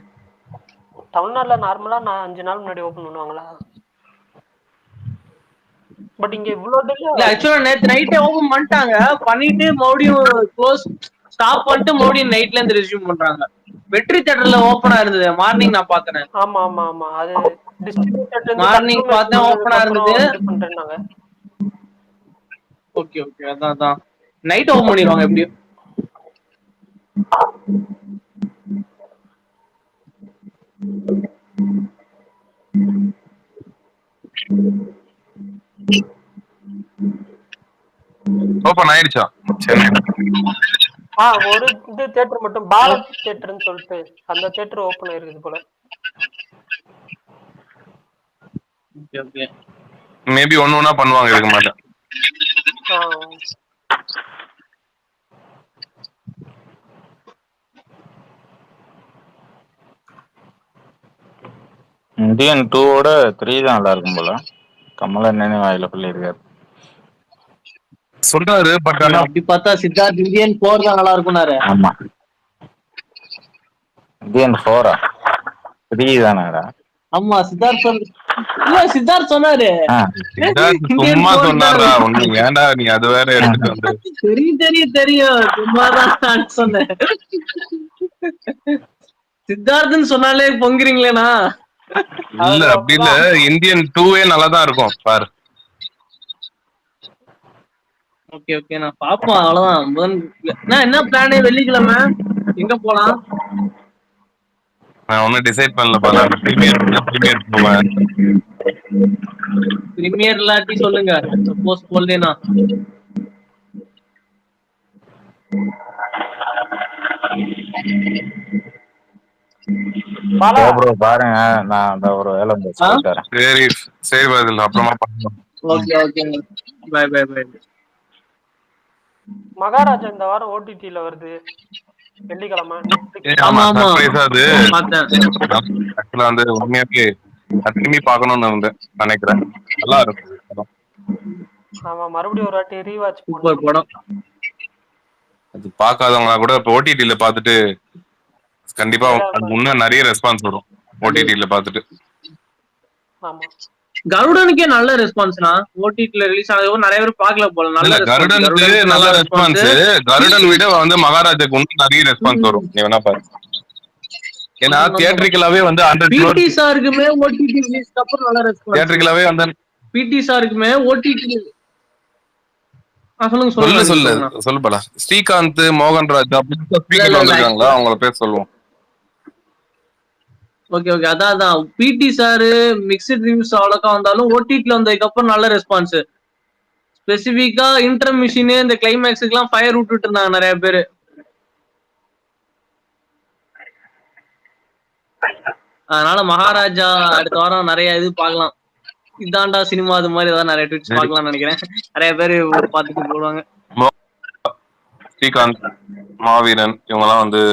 தமிழ்நாட்டுல நார்மலா 5 நாள் முன்னாடி ஓபன் பண்ணுவாங்களா? பட் இங்க இவ்ளோ டிலே இல்ல, ஆக்சுவலா நேத்து நைட்டே ஓபன் பண்ணிட்டாங்க, பண்ணிட்டு மறுபடியும் க்ளோஸ் ஸ்டாப் பண்ணிட்டு மறுபடியும் நைட்ல இருந்து ரெஸ்யூம் பண்றாங்க. வெற்றி தியேட்டர்ல ஓபனா இருந்தது, மார்னிங் நான் பார்த்தேன். ஆமா ஆமா ஆமா, அது டிஸ்ட்ரிபியூட்டர்ல மார்னிங் பார்த்தேன் ஓபனா இருந்தது. பண்றாங்க. ஓகே ஓகே, அதான் நைட் ஓபன் பண்ணிடுவாங்க எப்படியும். ஓபன் ஆயிடுச்சா சென்னை? ஒரு இது தியேட்டர் மட்டும், பாரத் தியேட்டர்னு சொல்லிட்டு அந்த தியேட்டர் ஓபன் ஆயிருக்குது போல. மேபி ஒண்ணா பண்ணுவாங்க, இருக்க மாட்டேன். இந்தியன் 2-ஓட 3 தான் நல்லா இருக்கும் போல. கமலன் வாயில சொல்லியிருக்காரு. சொல்றாரு, பட் ஆனா அப்படி பார்த்தா சித்தார்த் இந்தியன் 4 தான் நல்லா இருக்கும்னாரு. ஆமா, இந்தியன் 4-ஆ 3 தானடா? ஆமா, சித்தார்த் சொன்னாரு. சும்மா சொன்னாரா ஒண்ணு? ஏன்டா நீ அது வேற எடுத்துட்டு வந்து? தெரியும் சும்மாதான் சொன்னேன். சித்தார்த்னு சொன்னாலே பொங்குறீங்களேனா? இல்ல அப்படி இல்ல, இந்தியன் 2-ஏ நல்லாதான் இருக்கும் பாரு. ஓகே நான் பாப்போம், அவ்வளவுதான். என்ன பிளானே வெள்ளிக்கிழமை எங்க போலாம்? நான் ஒன்னும் டிசைட் பண்ணல பாரு. பிரீமியர் போவேன். பிரீமியர் இல்லாட்டி சொல்லுங்க, சப்போஸ் போல்லேனா. ப்ரோ பாருங்க, நான் அந்த ஒரு வேலை போயிட்டு வரேன். சரி பதில் அப்புறமா பண்ணலாம். Okay bye. மகாராஜா இந்த வாரம் ஓடிடில வருது வெள்ளிக்கிழமை. ஆமா சர்ப்ரைஸ் அது. ஆக்சுவலா வந்து உண்மையாவே திரும்பி பார்க்கணும்னு நினைக்கிறேன். நல்லா இருக்கும். ஆமா, மறுபடியும் ஒரு வாட்டி ரீவாட்ச் படம். அது பார்க்காதவங்க கூட இப்போ ஓடிடில பார்த்துட்டு கண்டிப்பா இன்னும் நிறைய ரெஸ்பான்ஸ் வரும். ஓடிடில பார்த்துட்டு கருடனுக்கே நல்ல ரெஸ்பான்ஸ்னா, ஓடிடில ரிலீஸ் ஆனது நிறைய பேர் பார்க்கல போல. கருடனுக்கு நல்ல ரெஸ்பான்ஸ். கருடன் விட வந்து மகாராஜாக்கு இன்னும் நிறைய ரெஸ்பான்ஸ் வரும். நீ வேணா பாரு. ஏன்னா தியேட்டரிக்கலாவே வந்து 100 பிடி சாருக்குமே ஓடிடி ரிலீஸ்க்கு அப்புறம் நல்ல ரெஸ்பான்ஸ். தியேட்டரிக்கலாவே வந்து பிடி சாருக்குமே ஓடிடி. சொல்லு பல. ஸ்ரீகாந்த், மோகன்ராஜ் அப்படி ஸ்பீக்கர்ல வந்திருக்காங்களா? அவங்கள பேர் சொல்லுவோம். ஓகே அதான் பிடி சாரு மிக்ஸ்ட் ரிவ்யூஸ் அவ்வளோக்கா வந்தாலும் ஓடிடில வந்ததுக்கு அப்புறம் நல்ல ரெஸ்பான்ஸ். ஸ்பெசிபிக்கா இன்டர்மிஷன் இந்த கிளைமேக்ஸுக்கு எல்லாம் ஃபயர் விட்டுட்டு இருந்தாங்க நிறைய பேரு. அதனால மகாராஜா அடுத்த வாரம் நிறைய இது பார்க்கலாம். இதாண்டா சினிமா அது மாதிரி ஏதாவது நிறைய ட்விட்ஸ் பார்க்கலாம்னு நினைக்கிறேன். நிறைய பேர் பார்த்துட்டு போடுவாங்க. ஸ்ரீகாந்த், மாவீரன் இவங்க எல்லாம் வந்து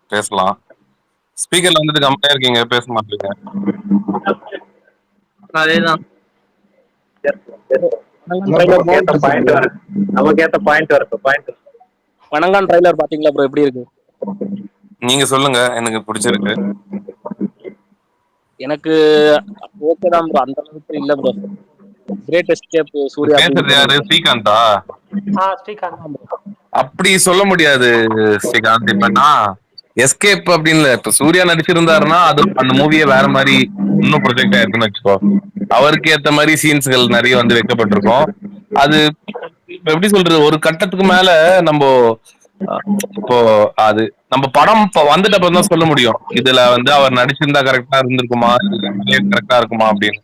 பேசலாம். ஸ்பீக்கர்ல வந்துட்டு கம்மியா இருக்கீங்க, பேச மாட்டீங்க. அதேதான். வணங்கான் ட்ரைலர் பாத்தீங்களா ப்ரோ? எப்படி இருக்கு? நீங்க சொல்லுங்க. எனக்கு பிடிச்சிருக்கு. எனக்கு ஓகே தான் ப்ரோ, அந்த அளவுக்கு இல்ல ப்ரோ. Great escape Surya. பேசுறது யாரு? ஸ்ரீகாந்தா? ஸ்ரீகாந்த். அப்படி சொல்ல முடியாது ஸ்ரீகாந்த். இப்ப எஸ்கேப் அப்படின்னு இப்ப சூர்யா நடிச்சிருந்தாருன்னா அது அந்த மூவியே வேற மாதிரி இன்னும் ப்ரொஜெக்ட் ஆயிருக்குன்னு வச்சுக்கோ. அவருக்கு ஏத்த மாதிரி சீன்ஸ்கள் நிறைய வந்து வைக்கப்பட்டிருக்கும். அது இப்ப எப்படி சொல்றது, ஒரு கட்டத்துக்கு மேல நம்ம இப்போ அது நம்ம படம் வந்துட்டு அப்புறம் தான் சொல்ல முடியும். இதுல வந்து அவர் நடிச்சிருந்தா கரெக்டா இருந்திருக்குமா, கரெக்டா இருக்குமா அப்படின்னு.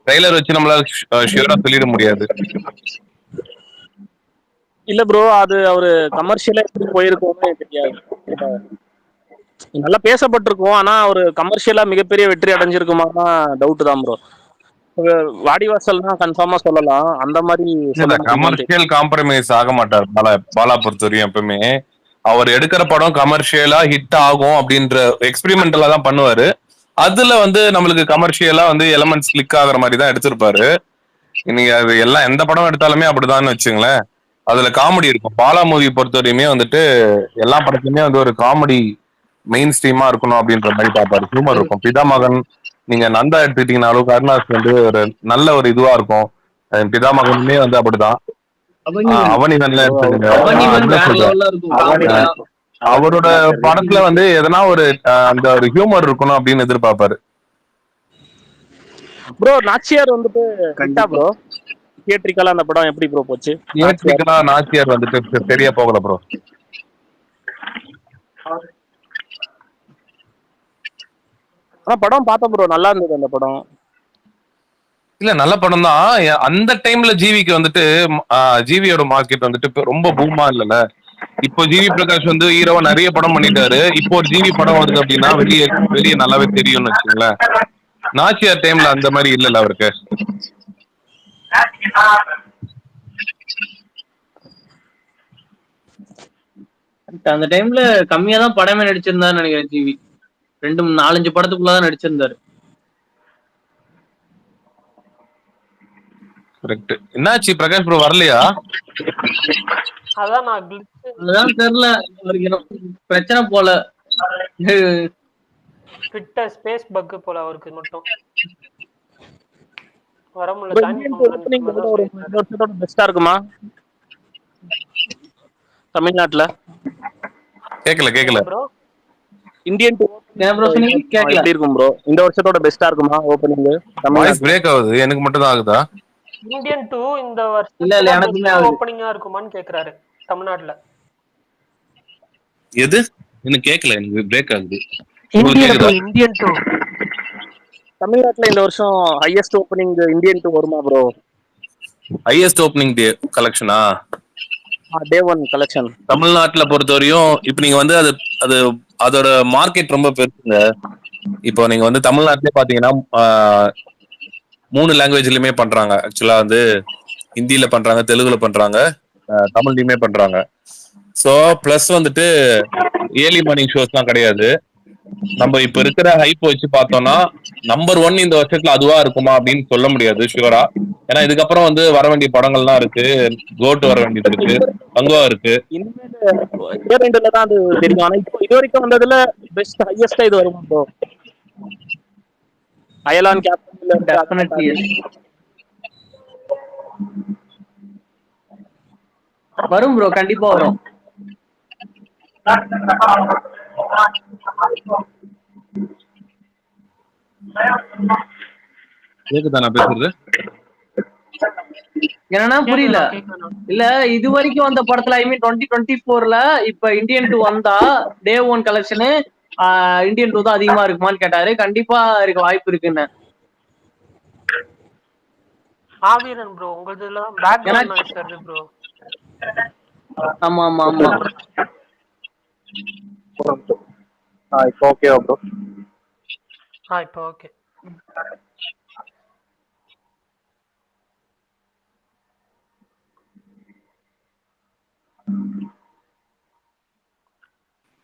ட்ரெய்லர் வச்சு நம்மளால ஷியூரா சொல்லிட முடியாது. இல்ல ப்ரோ, அது அவரு கமர்ஷியலா எப்படி போயிருக்கோம்னு தெரியாது. நல்லா பேசப்பட்டிருக்கும், ஆனா ஒரு கமர்ஷியலா மிகப்பெரிய வெற்றி அடைஞ்சிருக்குமானா டவுட் தான் ப்ரோ. வாடிவாசல்னா கன்ஃபார்மா சொல்லலாம். அந்த மாதிரி கமர்ஷியல் காம்ப்ரமைஸ் ஆக மாட்டார் பாலா பொறுத்தவரையும். எப்பவுமே அவர் எடுக்கிற படம் கமர்ஷியலா ஹிட் ஆகும் அப்படின்ற எக்ஸ்பெரிமெண்டலா தான் பண்ணுவாரு. அதுல வந்து நம்மளுக்கு கமர்ஷியலா வந்து எலமெண்ட்ஸ் கிளிக் ஆகுற மாதிரி தான் எடுத்திருப்பாரு. நீங்க அது எல்லாம் எந்த படம் எடுத்தாலுமே அப்படிதான் வச்சுங்களேன். அதுல காமெடி இருக்கும். பாலா மூவி பொறுத்தவரையுமே வந்துட்டு எல்லா படத்துலயுமே வந்து ஒரு காமெடி மெயின் ஸ்ட்ரீமா இருக்கணும் அப்படின்ற மாதிரி பார்ப்பாரு. ஹியூமர் இருக்கும். பிதாமகன் நீங்க நந்தா எடுத்துக்கிட்டீங்கனாலும் கருணாஸ் வந்து ஒரு நல்ல ஒரு இதுவா இருக்கும். பிதாமகனுமே வந்து அப்படிதான். அவனிவன்ல அவரோட படத்துல வந்து எதனா ஒரு அந்த ஒரு ஹியூமர் இருக்கணும் அப்படின்னு எதிர்பார்ப்பாரு. ப்ரோ நாச்சியார் வந்துட்டு கண்டா ப்ரோ தியேட்ரிக்கலா அந்த படம் எப்படி ப்ரோ போச்சு? தியேட்ரிக்கலா நாச்சியார் வந்துட்டு சரியா போகல ப்ரோ. படம் பார்த்தேன் ப்ரோ, நல்லா இருந்தது அந்த படம். இல்ல நல்ல படம் தான். அந்த டைம்ல ஜிவிக்கு வந்துட்டு ஜிவியோட மார்க்கெட் வந்துட்டு ரொம்ப பூமா இல்லல. இப்போ ஜிவி பிரகாஷ் வந்து ஹீரோவா நிறைய படம் பண்ணிட்டாரு. இப்போ ஒரு ஜிவி படம் வருது அப்படின்னா வெளியே நல்லாவே தெரியும்னு வச்சுங்களேன். நாச்சியார் டைம்ல அந்த மாதிரி இல்லல அவருக்கு. அந்த டைம்ல கம்மியா தான் படமே நடிச்சிருந்தாருன்னு நினைக்கிறேன் ஜிவி. 2-4-5 படத்துக்குள்ளதான் நடிச்சிருந்தாரு. கரெக்ட். என்னாச்சு பிரகாஷ் ப்ரோ வரலையா? அதான் தெரியல, அவருக்கு பிரச்சனை போல. ட்விட்டர் ஸ்பேஸ் பக் போல அவருக்கு மட்டும் வர முடியல. பெஸ்டா இருக்குமா தமிழ்நாட்டுல? கேக்கல ப்ரோ. இந்தியன் 2 எப்படி இருக்கும் ப்ரோ? இந்த வருஷத்தோட பெஸ்டா இருக்குமா ஓபனிங்? வாய்ஸ் பிரேக் ஆகுது, எனக்கு மட்டும் தான் ஆகுதா? இந்தியன் 2 இந்த வருஷம் இல்ல எனக்குமே ஓபனிங்கா இருக்குமான்னு கேக்குறாரு தமிழ்நாட்டுல. எது எனக்கு கேக்கல, எனக்கு பிரேக் ஆகுது. இந்தியன் 2 தமிழ்நாட்டுல இந்த வருஷம் ஹையஸ்ட் ஓபனிங் இந்தியன் 2 வருமா ப்ரோ? ஹையஸ்ட் ஓபனிங் டே கலெக்ஷனா? டே 1 கலெக்ஷன் தமிழ்நாட்டுல பொறுத்தவரையும் இப்போ நீங்க வந்து அது அதோட மார்க்கெட் ரொம்ப பெருசுங்க. இப்போ நீங்க வந்து தமிழ்நாட்டிலே பாத்தீங்கன்னா 3 லாங்குவேஜ்லயுமே பண்றாங்க. ஆக்சுவலா வந்து ஹிந்தியில பண்றாங்க, தெலுங்குல பண்றாங்க, தமிழ்லயுமே பண்றாங்க. ஸோ பிளஸ் வந்துட்டு ஏர்லி மார்னிங் ஷோஸ் தான் கிடையாது. நம்ம இப்ப இருக்கிற ஹைப் வச்சு பார்த்தோம்னா நம்பர் 1 இந்த வருஷத்துல அதுவா இருக்குமா அப்படின்னு சொல்ல முடியாது ஷுவரா. ஏன்னா இதுக்கப்புறம் வந்து வர வேண்டிய படங்கள்லாம் இருக்கு. கோட் வர வேண்டியது இருக்கு, பங்குவா இருக்கு. இனிமேல் தான் அது தெரியும். ஆனா இப்போ இது வரைக்கும் வந்ததுல பெஸ்ட் ஹையஸ்டா இது வருமா ப்ரோ? அயலான் கேப்டன் வரும் ப்ரோ, கண்டிப்பா வரும். கேக்குதா நான் பேசுறது? என்னன்னா புரியல. இல்ல இது வரைக்கும் வந்த படத்துல ஐ மீன் 2024ல இப்ப இந்தியன் 2 வந்தா டே 1 கலெக்ஷனு இந்தியன் 2 தான் அதிகமா இருக்குமான்னு கேட்டாரு. கண்டிப்பா இருக்க வாய்ப்பு இருக்குன்னு. ஆவீரன் ப்ரோ உங்களுதுலாம் பேக்ரவுண்ட் நாய்ஸ் வருது ப்ரோ. ஆமா ஆமா ஆமா. இப்போ ஓகேவா ப்ரோ? இப்போ ஓகே.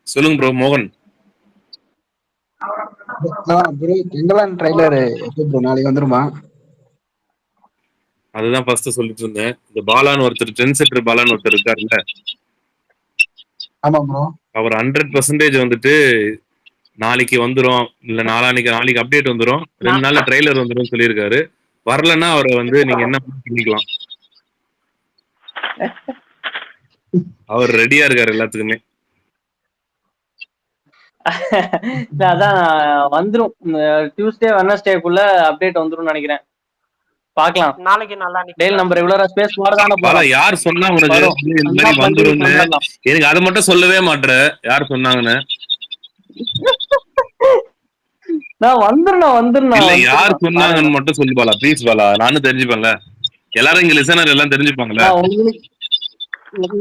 சொல்லுங்க ப்ரோ. மோகன் ப்ரோ எங்கெல்லாம் ட்ரைலர் ப்ரோ நாளைக்கு வந்துருமா? அதுதான் ஃபர்ஸ்ட் சொல்லிட்டு இருந்தேன். இந்த பாலான்னு ஒருத்தர், ட்ரெண்ட் செட்டர் பாலான்னு ஒருத்தர் இருக்காருல்ல. ஆமா ப்ரோ. அவர் 100% வந்துட்டு நாளைக்கு வந்துரும், இல்ல நாளைக்கு அப்டேட் வந்துரும், 2 நாள்ல ட்ரெய்லர் வந்துரும் சொல்லியிருக்காரு. வரலன்னா அவரை வந்து நீங்க என்ன பண்ணிக்கலாம். அவர் ரெடியா இருக்காரு எல்லாத்துக்குமே. அதான் வந்துரும். டியூஸ்டே வெட்னஸ்டேக்குள்ள அப்டேட் வந்துரும் நினைக்கிறேன். பார்க்கலாம். நாளைக்கு நல்லா டேல் நம்ம ரெகுலரா ஸ்பேஸ் போறதான பாலா யார் சொன்னா உனக்கு இந்த மாதிரி வந்துரும்னு? எனக்கு அதை மட்டும் சொல்லவே மாட்டற. யார் சொன்னாங்கன்னு? நான் வந்துறேன். இல்ல யார் சொன்னாங்கன்னு மட்டும் சொல்லு பாலா, ப்ளீஸ் பாலா. நானும் தெரிஞ்சுப்பேன்ல, எல்லாரும் இங்க லிசனர் எல்லாம் தெரிஞ்சுப்பாங்கல்ல.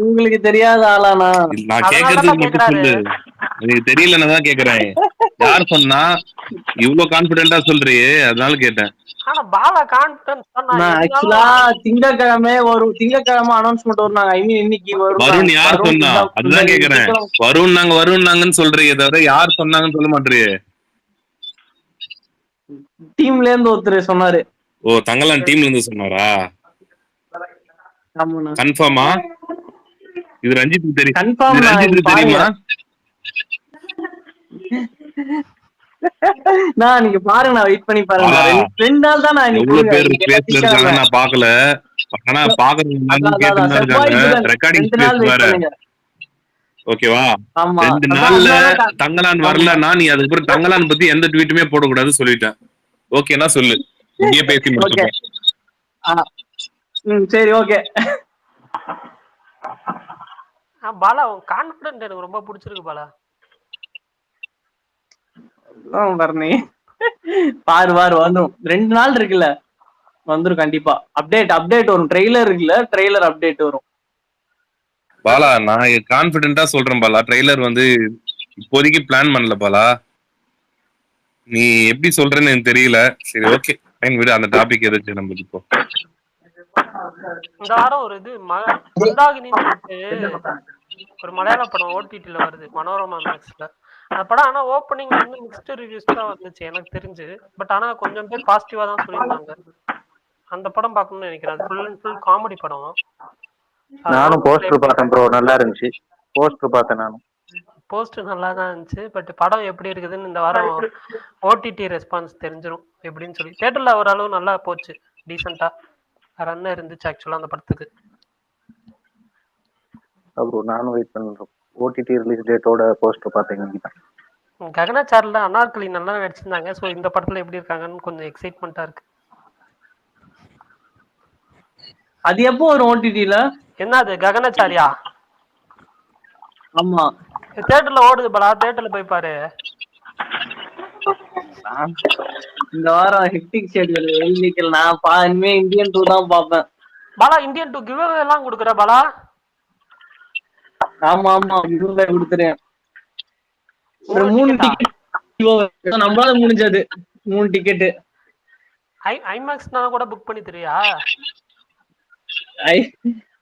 உங்களுக்கு தெரியாத ஆளானா? நான் கேக்குறதுக்கு மட்டும் சொல்லு. எனக்கு தெரியலன்னு தான் கேக்குறேன். யார் சொன்னா? இவ்வளவு கான்பிடென்டா சொல்றியே, அதனால கேட்டேன். ஆனா பாலா கான்ஃபிடன்ஸ் சொன்னா ஆக்சுவலா திங்கக்கிழமை அனௌன்ஸ்மென்ட் வரும். ஐ மீன் இன்னைக்கு வருண் யார் சொன்னா? அதுதான் கேக்குறேன். வருணாங்கன்னு சொல்றீங்க தவிர யார் சொன்னாங்கன்னு சொல்ல மாட்டீங்க. டீம்ல இருந்து ஒருத்தர் சொன்னாரு. ஓ, தங்கலான் டீம்ல இருந்து சொன்னாரா? கன்ஃபார்மா? இது ரஞ்சித் தெரியும். கன்ஃபார்ம் ரஞ்சித் தெரியுமா? நான் நீங்க பாருங்க, நான் வெயிட் பண்ணி பாருங்க. 2 நாள் தான் நான் எவ்வளவு பேர் ஸ்பேஸ்ல இருக்காங்க நான் பார்க்கல. ஆனா பாக்குறவங்க ரெக்கார்டிங் ஸ்பேஸ் வேற. ஓகேவா? 2 நாள்ல தங்கலான் வரலன்னா நீ அதுக்கப்புறம் தங்கலான் பத்தி எந்த ட்வீட்டுமே போடக்கூடாது சொல்லிட்டேன். ஓகேனா சொல்லு, இங்கே பேசி முடிச்சுப்போம். சரி ஓகே. பாலா உன் கான்ஃபிடன்ட் எனக்கு ரொம்ப பிடிச்சிருக்கு பாலா. பரணி பாரு வந்துரும் 2 நாள் இருக்குல்ல, வந்துரும் கண்டிப்பா. அப்டேட் வரும். ட்ரெய்லர் இருக்குல்ல, ட்ரெய்லர் அப்டேட் வரும். பாலா நான் கான்பிடென்ட்டா சொல்றேன் பாலா, ட்ரெய்லர் வந்து இப்போதைக்கு பிளான் பண்ணல பாலா. நீ எப்படி சொல்றேன்னு எனக்கு தெரியல. சரி ஓகே ஃபைன் விடு, அந்த டாபிக் எதுக்கு நம்ம இப்போ. இந்த வாரம் ஒரு இது மந்தாகினின்னு சொல்லிட்டு ஒரு மலையாள படம் ஓடிடில வருது, மனோரமா மேக்ஸ்ல. அந்த படம் ஆனா ஓப்பனிங்ல வந்து மிக்ஸ்ட் ரிவ்யூஸ் தான் வந்துச்சு எனக்கு தெரிஞ்சு. பட் ஆனா கொஞ்சம் பேர் பாசிட்டிவா தான் சொல்லியிருந்தாங்க. அந்த படம் பார்க்கணும்னு நினைக்கிறேன். ஃபுல் அண்ட் ஃபுல் காமெடி படம். நானும் போஸ்டர் பார்த்தேன் ப்ரோ, நல்லா இருந்துச்சு. போஸ்டர் பார்த்தேன் நானும். போஸ்டர் நல்லா தான் இருந்துச்சு. பட் படம் எப்படி இருக்குதுன்னு இந்த வாரம் ஓடிடி ரெஸ்பான்ஸ் தெரிஞ்சிடும் எப்படின்னு சொல்லி. தியேட்டர்ல ஓரளவு நல்லா போச்சு, டீசெண்டா ரன் இருந்துச்சு ஆக்சுவலா அந்த படத்துக்கு. ப்ரோ நானும் வெயிட் பண்றேன். ஓடிடி ரிலீஸ் டேட்டோட போஸ்டர் பார்த்தேன். ககனாச்சார்ல அனார்கலி நல்லா நடிச்சிருந்தாங்க. ஸோ இந்த படத்துல எப்படி இருக்காங்கன்னு கொஞ்சம் எக்ஸைட்மெண்டா இருக்கு. அது எப்போ வரும் ஓடிடில? என்ன அது ககனாச்சாரியா? ஆமா, தியேட்டர்ல ஓடுது பாலா, தியேட்டர்ல போய் பாரு. இந்த வாரம் ஹெக்டிக் ஷெட்யூல் எழுதிக்கல. நான் இனிமே இந்தியன் 2 தான் பாப்பேன். பாலா இந்தியன் 2 கிவ் அவே எல்லாம் கொடுக்குற பாலா. ஆமா கிவ் அவே கொடுத்துறேன். ஒரு 3 டிக்கெட் நம்மளால முடிஞ்சது. 3 டிக்கெட் ஐமேக்ஸ்னா கூட புக் பண்ணி தரியா?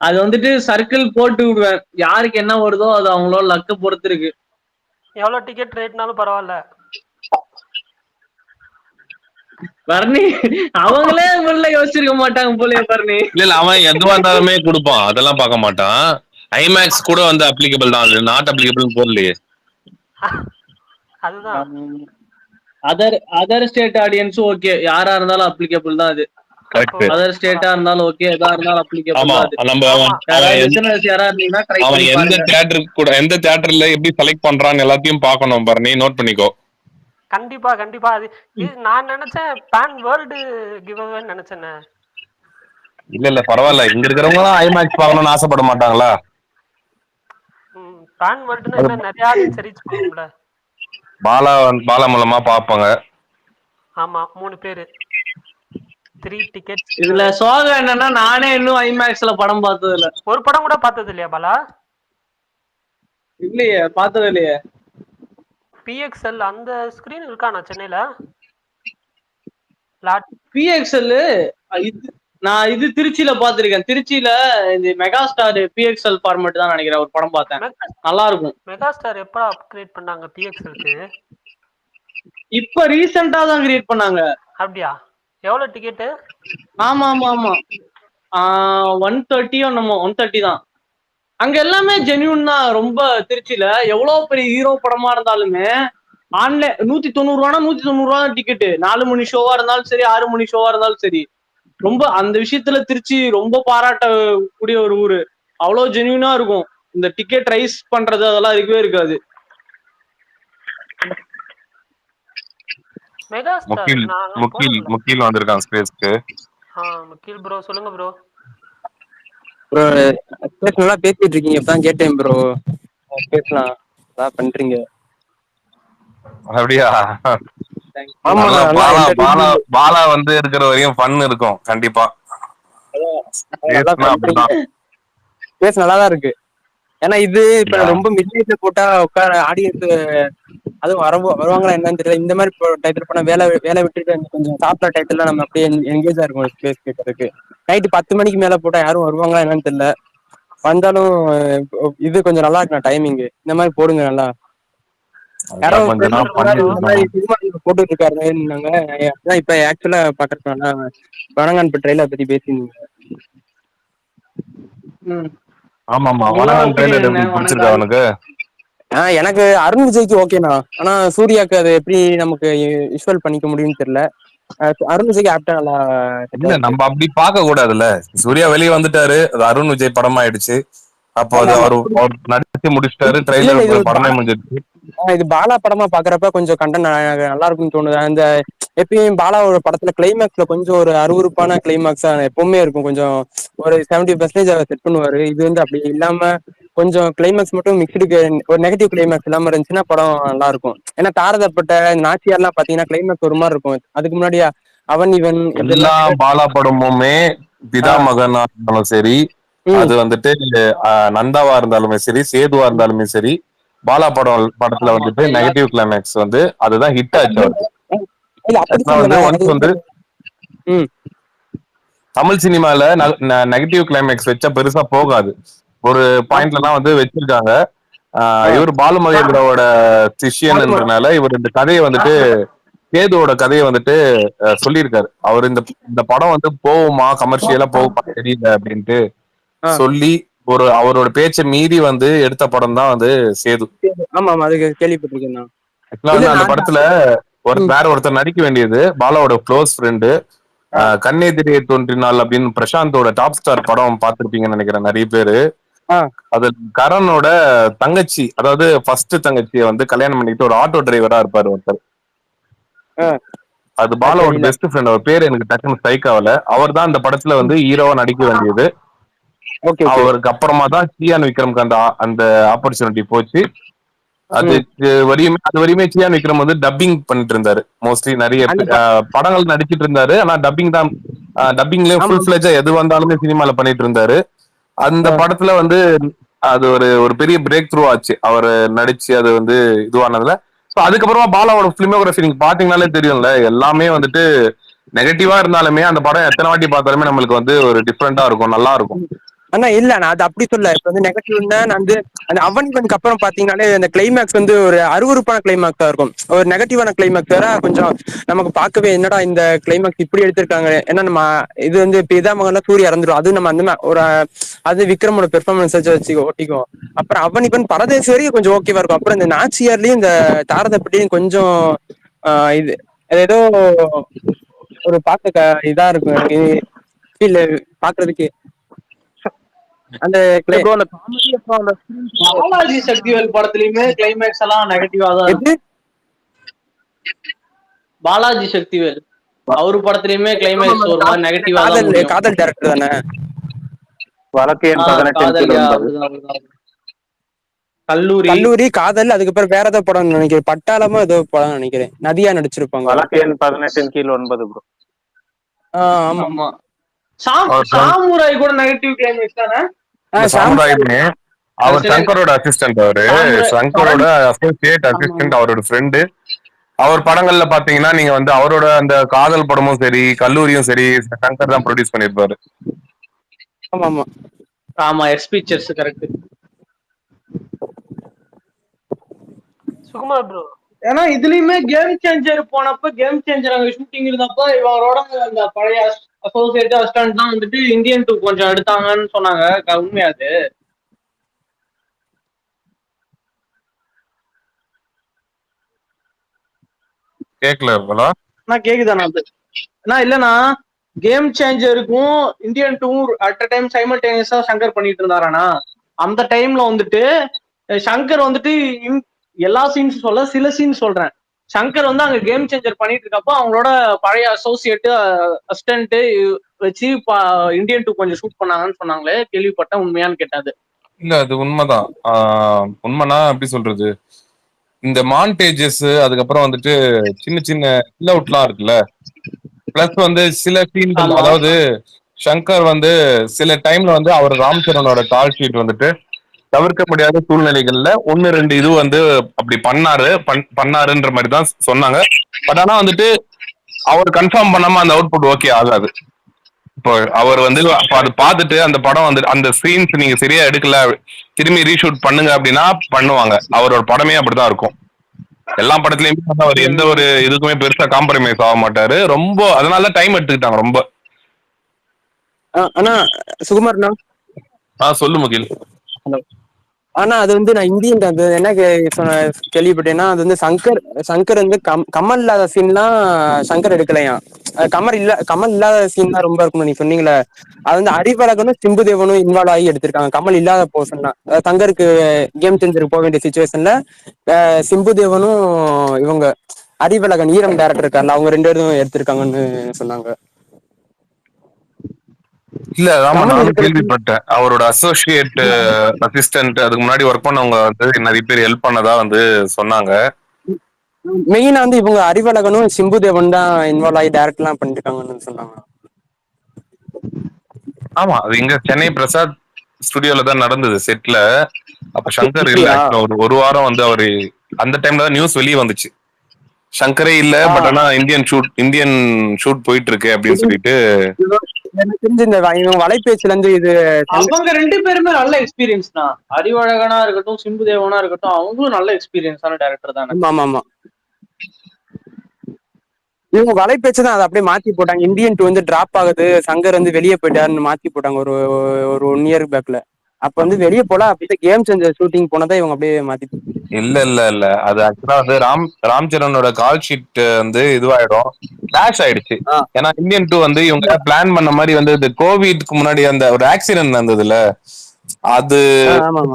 அது வந்துட்டு சர்க்கிள் போட்டு விடுவேன். யாருக்கு என்ன வருதோ அது அவங்களோட லக்க பொறுத்து இருக்கு. எவ்வளவு டிக்கெட் ரேட்னாலும் பரவாயில்ல. பரணி அவங்களே உள்ள யோசிச்சிருக்க மாட்டாங்க போலயே பரணி. இல்ல அவன் எதுவா இருந்தாலுமே கொடுப்பான், அதெல்லாம் பார்க்க மாட்டான். ஐமேக்ஸ் கூட வந்து அப்ளிகபிள் தான், அது நாட் அப்ளிகபிள் போடலையே. அதுதான் அதர் ஸ்டேட் ஆடியன்ஸ் ஓகே, யாரா இருந்தாலும் அப்ளிகபிள் தான் அது. அதர் ஸ்டேட்டா இருந்தாலும் ஓகே, எதா இருந்தாலும் அப்ளிகபிள் தான் அது. நம்ம அவன் எந்த தியேட்டருக்கு கூட எந்த தியேட்டர்ல எப்படி செலக்ட் பண்றான்னு எல்லாத்தையும் பார்க்கணும் பாரு, நீ நோட் பண்ணிக்கோ. கண்டிப்பா அது நான் நினைச்சேன் பேன் வேர்ல்டு கிவ் அவேன்னு நினைச்சேன். இல்ல பரவாயில்ல, இங்க இருக்கிறவங்க ஐமேக்ஸ் பார்க்கணும்னு ஆசைப்பட மாட்டாங்களா? பேன் வேர்ல்டுனா என்ன, நிறைய ஆடியன்ஸ் ரீச் பண்ணும்ல. பாலா மூலமா பாப்பாங்க. ஆமா 3 பேரு 3 டிக்கெட்ஸ். இதுல சோகம் என்னன்னா நானே இன்னும் ஐமேக்ஸ்ல படம் பார்த்தது இல்ல. ஒரு படம் கூட பார்த்தது இல்லையா பாலா? இல்லையே, பார்த்தது இல்லையே. PXL அந்த ஸ்கிரீன் இருக்கானா சென்னையில? PXL நான் இது திருச்சியில பாத்திருக்கேன். திருச்சியில இந்த மெகா ஸ்டார் PXL ஃபார்மேட் தான் நினைக்கிறேன் ஒரு படம் பார்த்தேன், நல்லா இருக்கும். மெகா ஸ்டார் எப்ப அப்கிரேட் பண்ணாங்க PXLக்கு? இப்ப ரீசெண்டா தான் கிரியேட் பண்ணாங்க. அப்படியா? எவ்வளவு டிக்கெட்? ஆமா 130 என்னமோ, 130 தான். அங்க எல்லாமே ஜென்யூன் தான். ரொம்ப திருச்சியில எவ்வளவு பெரிய ஹீரோ படமா இருந்தாலுமே ஆன்லைன் 190 ரூபானா 190 ரூபா டிக்கெட்டு. 4 மணி ஷோவா இருந்தாலும் சரி, 6 மணி ஷோவா இருந்தாலும் சரி. ரொம்ப அந்த விஷயத்துல திருச்சி ரொம்ப பாராட்டக்கூடிய ஒரு ஊரு. அவ்வளவு ஜென்யூனா இருக்கும். இந்த டிக்கெட் ரைஸ் பண்றது அதெல்லாம் இருக்கவே இருக்காது. மெகா ஸ்டார் முக்கில் வந்திருக்கான் ஸ்பேஸ்க்கு. முக்கில் ப்ரோ சொல்லுங்க ப்ரோ. ப்ரோ நல்லா பேசிட்டு இருக்கீங்க, இப்பதான் கேட்டேன் ப்ரோ. பேசலாம், அதான் பண்றீங்க. அப்படியா? பாலா வந்து இருக்கிற வரையும் ஃபன் இருக்கும் கண்டிப்பா. பேச நல்லாதான் இருக்கு. ஏன்னா இது இப்ப ரொம்ப மிட்நைட்ல போட்டா உட்கார ஆடியன்ஸ் அதுவும் வருவாங்களா என்னன்னு தெரியல. இந்த மாதிரி டைட்டில் பண்ணா வேலை விட்டுட்டு கொஞ்சம் சாப்பிட்ட டைட்டில் நம்ம அப்படியே என்கேஜா இருக்கும் ஸ்பேஸ் கேட்கறதுக்கு. நைட்டு 10 மணிக்கு மேல போட்டா யாரும் வருவாங்களா என்னன்னு தெரியல. வந்தாலும் இது கொஞ்சம் நல்லா இருக்குண்ணா டைமிங். இந்த மாதிரி போடுங்க நல்லா. யாரோ போட்டுட்டு இருக்காருன்னாங்க. அதான் இப்ப ஆக்சுவலா பாக்குறதுனால வணங்கான் இப்ப ட்ரெயிலர் பத்தி பேசினீங்க. எனக்கு அருண் விஜய்க்கு ஓகேண்ணா. ஆனா சூர்யாக்கு அது எப்படி நமக்கு விஷுவல் பண்ணிக்க முடியும்னு தெரியல. அருண் விஜய்க்கு ஆப்டா நல்லா இல்ல, நம்ம அப்படி பார்க்க கூடாதுல்ல. சூர்யா வெளியே வந்துட்டாரு, அது அருண் விஜய் படம் ஆயிடுச்சு. அப்போ அது அவர் நடிச்சு முடிச்சிட்டாரு, ட்ரெய்லர் படமே முடிஞ்சிருச்சு. இது பாலா படமா பாக்குறப்ப கொஞ்சம் கண்டென்ட் நல்லா இருக்கும்னு தோணுது. அந்த எப்பயும் பாலாவோட படத்துல கிளைமேக்ஸ்ல கொஞ்சம் ஒரு அருவருப்பான கிளைமேக்ஸா எப்பவுமே இருக்கும். கொஞ்சம் ஒரு 70% செட் பண்ணுவாரு. இது வந்து அப்படி இல்லாம கொஞ்சம் கிளைமேக்ஸ் மட்டும் மிக்ஸ்டு, ஒரு நெகட்டிவ் கிளைமேக்ஸ் இல்லாம இருந்துச்சுன்னா படம் நல்லா இருக்கும். ஏன்னா தாரதப்பட்ட நாச்சியார்லாம் பாத்தீங்கன்னா கிளைமேக்ஸ் ஒரு மாதிரி இருக்கும். அதுக்கு முன்னாடி அவன் இவன் எல்லா பாலா படமுமே பிதா மகனா இருந்தாலும் சரி, அது வந்துட்டு நந்தாவா இருந்தாலுமே சரி, சேதுவா இருந்தாலுமே சரி, பாலா படத்துல வந்துட்டு நெகட்டிவ் கிளைமேக்ஸ் வந்து அதுதான் ஹிட் ஆச்சு அவருக்கு. வந்து ஒன்ஸ் வந்து தமிழ் சினிமால நெகட்டிவ் கிளைமேக்ஸ் வச்சா பெருசா போகாது. ஒரு பாயிண்ட்ல எல்லாம் வந்து வச்சிருக்காங்க. இவர் பாலுமகேந்திராவோட சிஷியன்ன்றனால இவர் இந்த கதையை வந்துட்டு சேதுவோட கதையை வந்துட்டு சொல்லியிருக்காரு. அவர் இந்த படம் வந்து போகுமா, கமர்ஷியலா போகுமா தெரியல அப்படின்ட்டு சொல்லி அவரோட பேச்சை மீறி வந்து எடுத்த படம் தான் வந்து சேது. ஆமா ஆமா, அதுக்கு கேள்விப்பட்டிருக்கேன். அந்த படத்துல வேற ஒருத்தர் நடிக்க வேண்டியது பாலாவோட க்ளோஸ் ஃப்ரெண்டு. கண்ணெதிரே தோன்றினால் அப்படின்னு பிரசாந்தோட டாப் ஸ்டார் படம் பார்த்திருப்பீங்கன்னு நினைக்கிறேன் நிறைய பேரு. அது கரனோட தங்கச்சி, அதாவது ஃபர்ஸ்ட் தங்கச்சியை வந்து கல்யாணம் பண்ணிட்டு ஒரு ஆட்டோ டிரைவரா இருப்பாரு ஒருத்தர். அது பாலாவோட பெஸ்ட் ஃப்ரெண்ட். அவர் பேரு எனக்கு டக்குன்னு ஸ்ட்ரைக் ஆகல. அவர் தான் அந்த படத்துல வந்து ஹீரோவா நடிக்க வேண்டியது. அவருக்கு அப்புறமா தான் சியான் விக்ரம்க்கு அந்த ஆப்பர்ச்சுனிட்டி போச்சு. அது வரையுமே சியான் விக்ரம் வந்து டப்பிங் பண்ணிட்டு இருந்தாரு. மோஸ்ட்லி நிறைய படங்கள் நடிச்சிட்டு இருந்தாரு. ஆனா டப்பிங்லயும் ஃபுல் ஃபிளெஜா எது வந்தாலுமே சினிமால பண்ணிட்டு இருந்தாரு. அந்த படத்துல வந்து அது ஒரு பெரிய பிரேக் த்ரூ ஆச்சு அவர் நடிச்சு அது வந்து இதுவானதுல. அதுக்கப்புறமா பாலாவோட பிலிமோகிராஃபி நீங்க பாத்தீங்கன்னாலே தெரியும்ல, எல்லாமே வந்துட்டு நெகட்டிவா இருந்தாலுமே அந்த படம் எத்தனை வாட்டி பார்த்தாலுமே நம்மளுக்கு வந்து ஒரு டிஃப்ரெண்டா இருக்கும், நல்லா இருக்கும். ஆனா இல்ல, நான் அது அப்படி சொல்ல. இப்ப வந்து நெகட்டிவ்னா நான் வந்து அந்த அவனுக்கு அப்புறம் பாத்தீங்கன்னாலே அந்த கிளைமேக்ஸ் வந்து ஒரு அருவருப்பான கிளைமேக்ஸா இருக்கும். ஒரு நெகட்டிவான கிளைமேக்ஸ் வேற கொஞ்சம் நமக்கு பார்க்கவே என்னடா இந்த கிளைமேக்ஸ் இப்படி எடுத்திருக்காங்க. ஏன்னா நம்ம இது வந்து பிதா மகனா சூரிய இறந்துடும். அது நம்ம அந்த ஒரு அது விக்ரமோட பெர்ஃபார்மன்ஸ் வச்சு ஓட்டிக்குவோம். அப்புறம் அவன் பரதேசி வரைக்கும் கொஞ்சம் ஓகேவா இருக்கும். அப்புறம் இந்த நாச்சியார்லயும் இந்த தாரதப்பட்டியும் கொஞ்சம் இது ஏதோ ஒரு பார்க்க இதா இருக்கும் எனக்கு ஃபீல் பாக்குறதுக்கு. அந்த பாலாஜி சக்திவேல் படத்துலயுமே கிளைமேக்ஸ் எல்லாம் நெகட்டிவா தான் இருக்கு. பாலாஜி சக்திவேல் அவரு படத்துலயுமே கிளைமேக்ஸ் ஒரு மாதிரி நெகட்டிவா தான். காதல் டைரக்டர் தானே வழக்கு எண் 18. கல்லூரி காதல், அதுக்கப்புறம் வேற ஏதோ படம் நினைக்கிறேன், பட்டாளமோ ஏதோ படம் நினைக்கிறேன், நதியா நடிச்சிருப்பாங்க. வழக்கு எண் 18/9 ப்ரோ. ஆமா, சாமுராய் கூட நெகட்டிவ் கிளைமேக்ஸ் தானே. சாமுராயுமே அவர் சங்கரோட அசிஸ்டன்ட். அவரு சங்கரோட அசோசியேட் அசிஸ்டன்ட், அவரோட ஃப்ரெண்டு. அவர் படங்கள்ல பாத்தீங்கன்னா நீங்க வந்து அவரோட அந்த காதல் படமும் சரி, கல்லூரியும் சரி, சங்கர் தான் ப்ரொடியூஸ் பண்ணிருப்பாரு. ஆமா ஆமா ஆமா, X pictures correct. Sukumar bro, ஏன்னா இதுலயுமே கேம் சேஞ்சர் போனப்ப, கேம் சேஞ்சர் அங்க ஷூட்டிங் இருந்தப்ப இவரோட அந்த பழைய அசோசியேட் அசிஸ்டன்ட் தான் வந்துட்டு இந்தியன் 2 கொஞ்சம் எடுத்தாங்கன்னு சொன்னாங்க. உண்மையாது? கேக்கல கேக்குதாண்ணா? இல்லண்ணா, கேம் சேஞ்சருக்கும் இந்தியன் 2 அட் அ டைம் சைமல்டேனியஸா சங்கர் பண்ணிட்டு இருந்தாரானா. அந்த டைம்ல வந்துட்டு சங்கர் வந்துட்டு எல்லா சீன்ஸ் சொல்ல, சில சீன் சொல்றேன். சங்கர் வந்து அங்க கேம் சேஞ்சர் பண்ணிட்டு இருக்கப்போ அவங்களோட பழைய அசோசியேட் அசிஸ்டன்ட் வச்சு இந்தியன் 2 கொஞ்சம் ஷூட் பண்ணாங்கன்னு சொன்னாங்களே, கேள்விப்பட்டேன். உண்மையான்னு கேட்டாது. இல்ல, அது உண்மைதான். உண்மைனா எப்படி சொல்றது, இந்த மான்டேஜஸ் அதுக்கப்புறம் வந்துட்டு சின்ன சின்ன கில் அவுட்லாம் இருக்குல்ல, பிளஸ் வந்து சில சீன்கள், அதாவது சங்கர் வந்து சில டைம்ல வந்து அவர் ராம்சரனோட கால் ஷீட் வந்துட்டு தவிர்க்க முடியாத சூழ்நிலைகள்ல 1-2 இது வந்து அப்படி பண்ணாருன்ற மாதிரி தான் சொன்னாங்க. பட் ஆனா வந்துட்டு அவர் கன்ஃபார்ம் பண்ணாம அந்த அவுட்புட் ஓகே ஆகாது. இப்போ அவர் வந்து அது பார்த்துட்டு அந்த படம் வந்து அந்த சீன்ஸ் நீங்க சரியா எடுக்கல, திரும்பி ரீஷூட் பண்ணுங்க அப்படின்னா பண்ணுவாங்க. அவரோட படமே அப்படிதான் இருக்கும். எல்லா படத்துலயுமே அவர் எந்த ஒரு இதுக்குமே பெருசா காம்ப்ரமைஸ் ஆக மாட்டாரு. ரொம்ப அதனால டைம் எடுத்துக்கிட்டாங்க ரொம்ப. ஆனா சுகுமார்ண்ணா, சொல்லு முகில். ஹலோ. ஆனா அது வந்து நான் இந்தியன் அது என்ன கேள்விப்பட்டேன்னா, அது வந்து சங்கர் வந்து கமல் இல்லாத சீன்லாம் சங்கர் எடுக்கலையா. கமல் இல்லாத சீன் தான் ரொம்ப இருக்கும். நீ சொன்னீங்களே, அது வந்து அறிவழகனும் சிம்புதேவனும் இன்வால்வ் ஆகி எடுத்திருக்காங்க. கமல் இல்லாத போர்ஷன் தான். சங்கருக்கு கேம் சேஞ்சருக்கு போக வேண்டிய சிச்சுவேஷன்ல சிம்புதேவனும் இவங்க அறிவழகன் ஈரம் டைரக்டர் இருக்காருல்ல, அவங்க 2 பேரும் எடுத்திருக்காங்கன்னு சொன்னாங்க. இல்ல ஆமா நானும் கேள்விப்பட்டேன். அவரோட அசோசியேட் அசிஸ்டன்ட் அதுக்கு முன்னாடி ஒர்க் பண்ணவங்க வந்து நிறைய பேர் ஹெல்ப் பண்ணதா வந்து சொன்னாங்க. மெயினா வந்து இவங்க அறிவழகனும் சிம்பு தேவன் தான் இன்வால்வ் ஆகி டைரக்ட் எல்லாம் பண்ணிருக்காங்கன்னு சொன்னாங்க. ஆமா அது இங்க சென்னை பிரசாத் ஸ்டுடியோல தான் நடந்தது செட்ல. அப்ப சங்கர் இல்ல, ஒரு வாரம் வந்து அவரு அந்த டைம்ல தான் நியூஸ் வெளியே வந்துச்சு. சங்கரே இல்ல, பட் ஆனா இந்தியன் ஷூட் போயிட்டு இருக்கு அப்படின்னு சொல்லிட்டு. எனக்கு தெரிஞ்சு இந்த இவங்க வலைபேச்சுல இருந்து இது அவங்க 2 பேருமே நல்ல எக்ஸ்பீரியன்ஸ் தான். அறிவழகனா இருக்கட்டும், சிம்பு தேவனா இருக்கட்டும், அவங்களும் நல்ல எக்ஸ்பீரியன்ஸான டைரக்டர் தானே. ஆமா இவங்க வலைபேச்சு தான் அதை அப்படியே மாத்தி போட்டாங்க. இந்தியன் 2 வந்து டிராப் ஆகுது, சங்கர் வந்து வெளியே போயிட்டாருன்னு மாத்தி போட்டாங்க ஒரு 1 இயர் பேக்ல. அப்ப வந்து வெளியே போல அப்படியே கேம் சேஞ்சர் ஷூட்டிங் போனதை இவங்க அப்படியே மாத்தி. இல்ல அது ஆக்சுவலா வந்து ராம் சரணோட கால் ஷீட் வந்து இதுவாயிடும், கிளாஷ் ஆயிடுச்சு. ஏன்னா இந்தியன் 2 வந்து இவங்க பிளான் பண்ண மாதிரி வந்து இந்த கோவிட்க்கு முன்னாடி அந்த ஒரு ஆக்சிடென்ட் நடந்ததுல, அது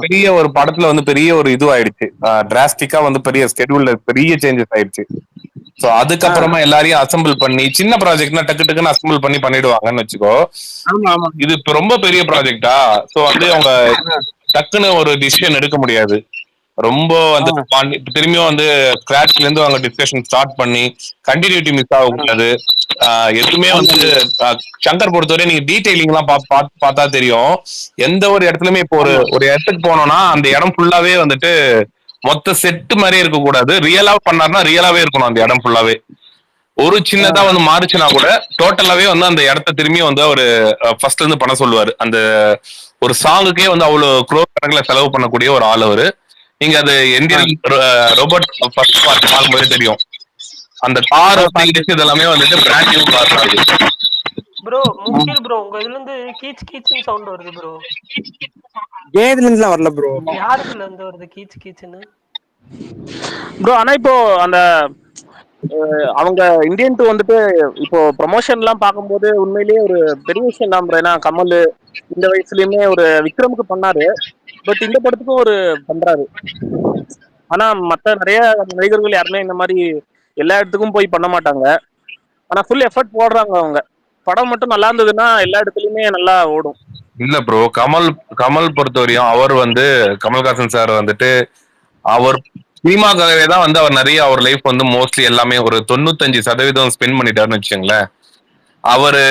பெரிய ஒரு படத்துல வந்து பெரிய ஒரு இது ஆயிடுச்சு. டிராஸ்டிக்கா வந்து பெரிய ஸ்கெடியூல்ல பெரிய சேஞ்சஸ் ஆயிடுச்சு. சோ அதுக்கப்புறமா எல்லாரையும் அசம்பிள் பண்ணி, சின்ன ப்ராஜெக்ட்னா டக்குன்னு அசம்பிள் பண்ணி பண்ணிடுவாங்கன்னு வச்சுக்கோ. இது இப்ப ரொம்ப பெரிய ப்ராஜெக்டா, சோ வந்து அவங்க டக்குன்னு ஒரு டிசிஷன் எடுக்க முடியாது. ரொம்ப வந்து திரும்பியும் வந்து ஸ்கிராச்ல இருந்து அவங்க டிஸ்கஷன் ஸ்டார்ட் பண்ணி கண்டினியூட்டி மிஸ் ஆகக்கூடாது. எதுவுமே வந்து சங்கர் பொறுத்தவரை நீங்க டீடைலிங் எல்லாம் பார்த்தா தெரியும். எந்த ஒரு இடத்துலயுமே இப்போ ஒரு இடத்துக்கு போனோம்னா அந்த இடம் ஃபுல்லாவே வந்துட்டு மொத்த செட்டு மாதிரியே இருக்க கூடாது. ரியலா பண்ணாருன்னா ரியலாவே இருக்கணும் அந்த இடம் ஃபுல்லாவே. ஒரு சின்னதா வந்து மாறுச்சுன்னா கூட டோட்டலாவே வந்து அந்த இடத்த திரும்பி வந்து அவரு ஃபர்ஸ்ட்ல இருந்து பண்ண சொல்லுவாரு. அந்த ஒரு சாங்குக்கே வந்து அவ்வளவு க்ரோர் கணக்குல செலவு பண்ணக்கூடிய ஒரு ஆள் அவரு. நீங்க அது இந்தியன் ரோபோட் ஃபர்ஸ்ட் பார்ட் பார்க்கும்போது தெரியும். அந்த கார் இதெல்லாமே வந்துட்டு பிராண்ட் நியூ கார் தான். ப்ரோ முக்கில் ப்ரோ உங்க இதுல இருந்து கீச் சவுண்ட் வருது ப்ரோ. ஏதுல இருந்துலாம் வரல ப்ரோ. யாருக்குல இருந்து வருது கீச்சுன்னு ப்ரோ? ஆனா இப்போ அந்த அவங்க இந்தியன் 2 வந்துட்டு இப்போ ப்ரொமோஷன் எல்லாம் பார்க்கும்போது உண்மையிலேயே ஒரு பெரிய விஷயம் தான் ப்ரோ. ஏன்னா கமல் இந்த வயசுலயுமே ஒரு விக்ரமுக்கு பண்ணாரு, பட் இந்த படத்துக்கும் ஒரு பண்றாரு. ஆனா மத்த நிறைய நடிகர்கள் யாருமே இந்த மாதிரி எல்லா இடத்துக்கும் போய் பண்ண மாட்டாங்க. ஆனா ஃபுல் எஃபர்ட் போடுறாங்க அவங்க. படம் மட்டும் நல்லா இருந்ததுன்னா எல்லா இடத்துலயுமே நல்லா ஓடும். இல்ல ப்ரோ, கமல் பொறுத்தவரையும் அவர் வந்து கமல்ஹாசன் சார் வந்துட்டு அவர் சினிமாக்காகவே தான் வந்து அவர் நிறைய அவர் லைஃப் வந்து மோஸ்ட்லி எல்லாமே ஒரு 95% ஸ்பெண்ட் பண்ணிட்டாருன்னு வச்சுங்களேன். அவரு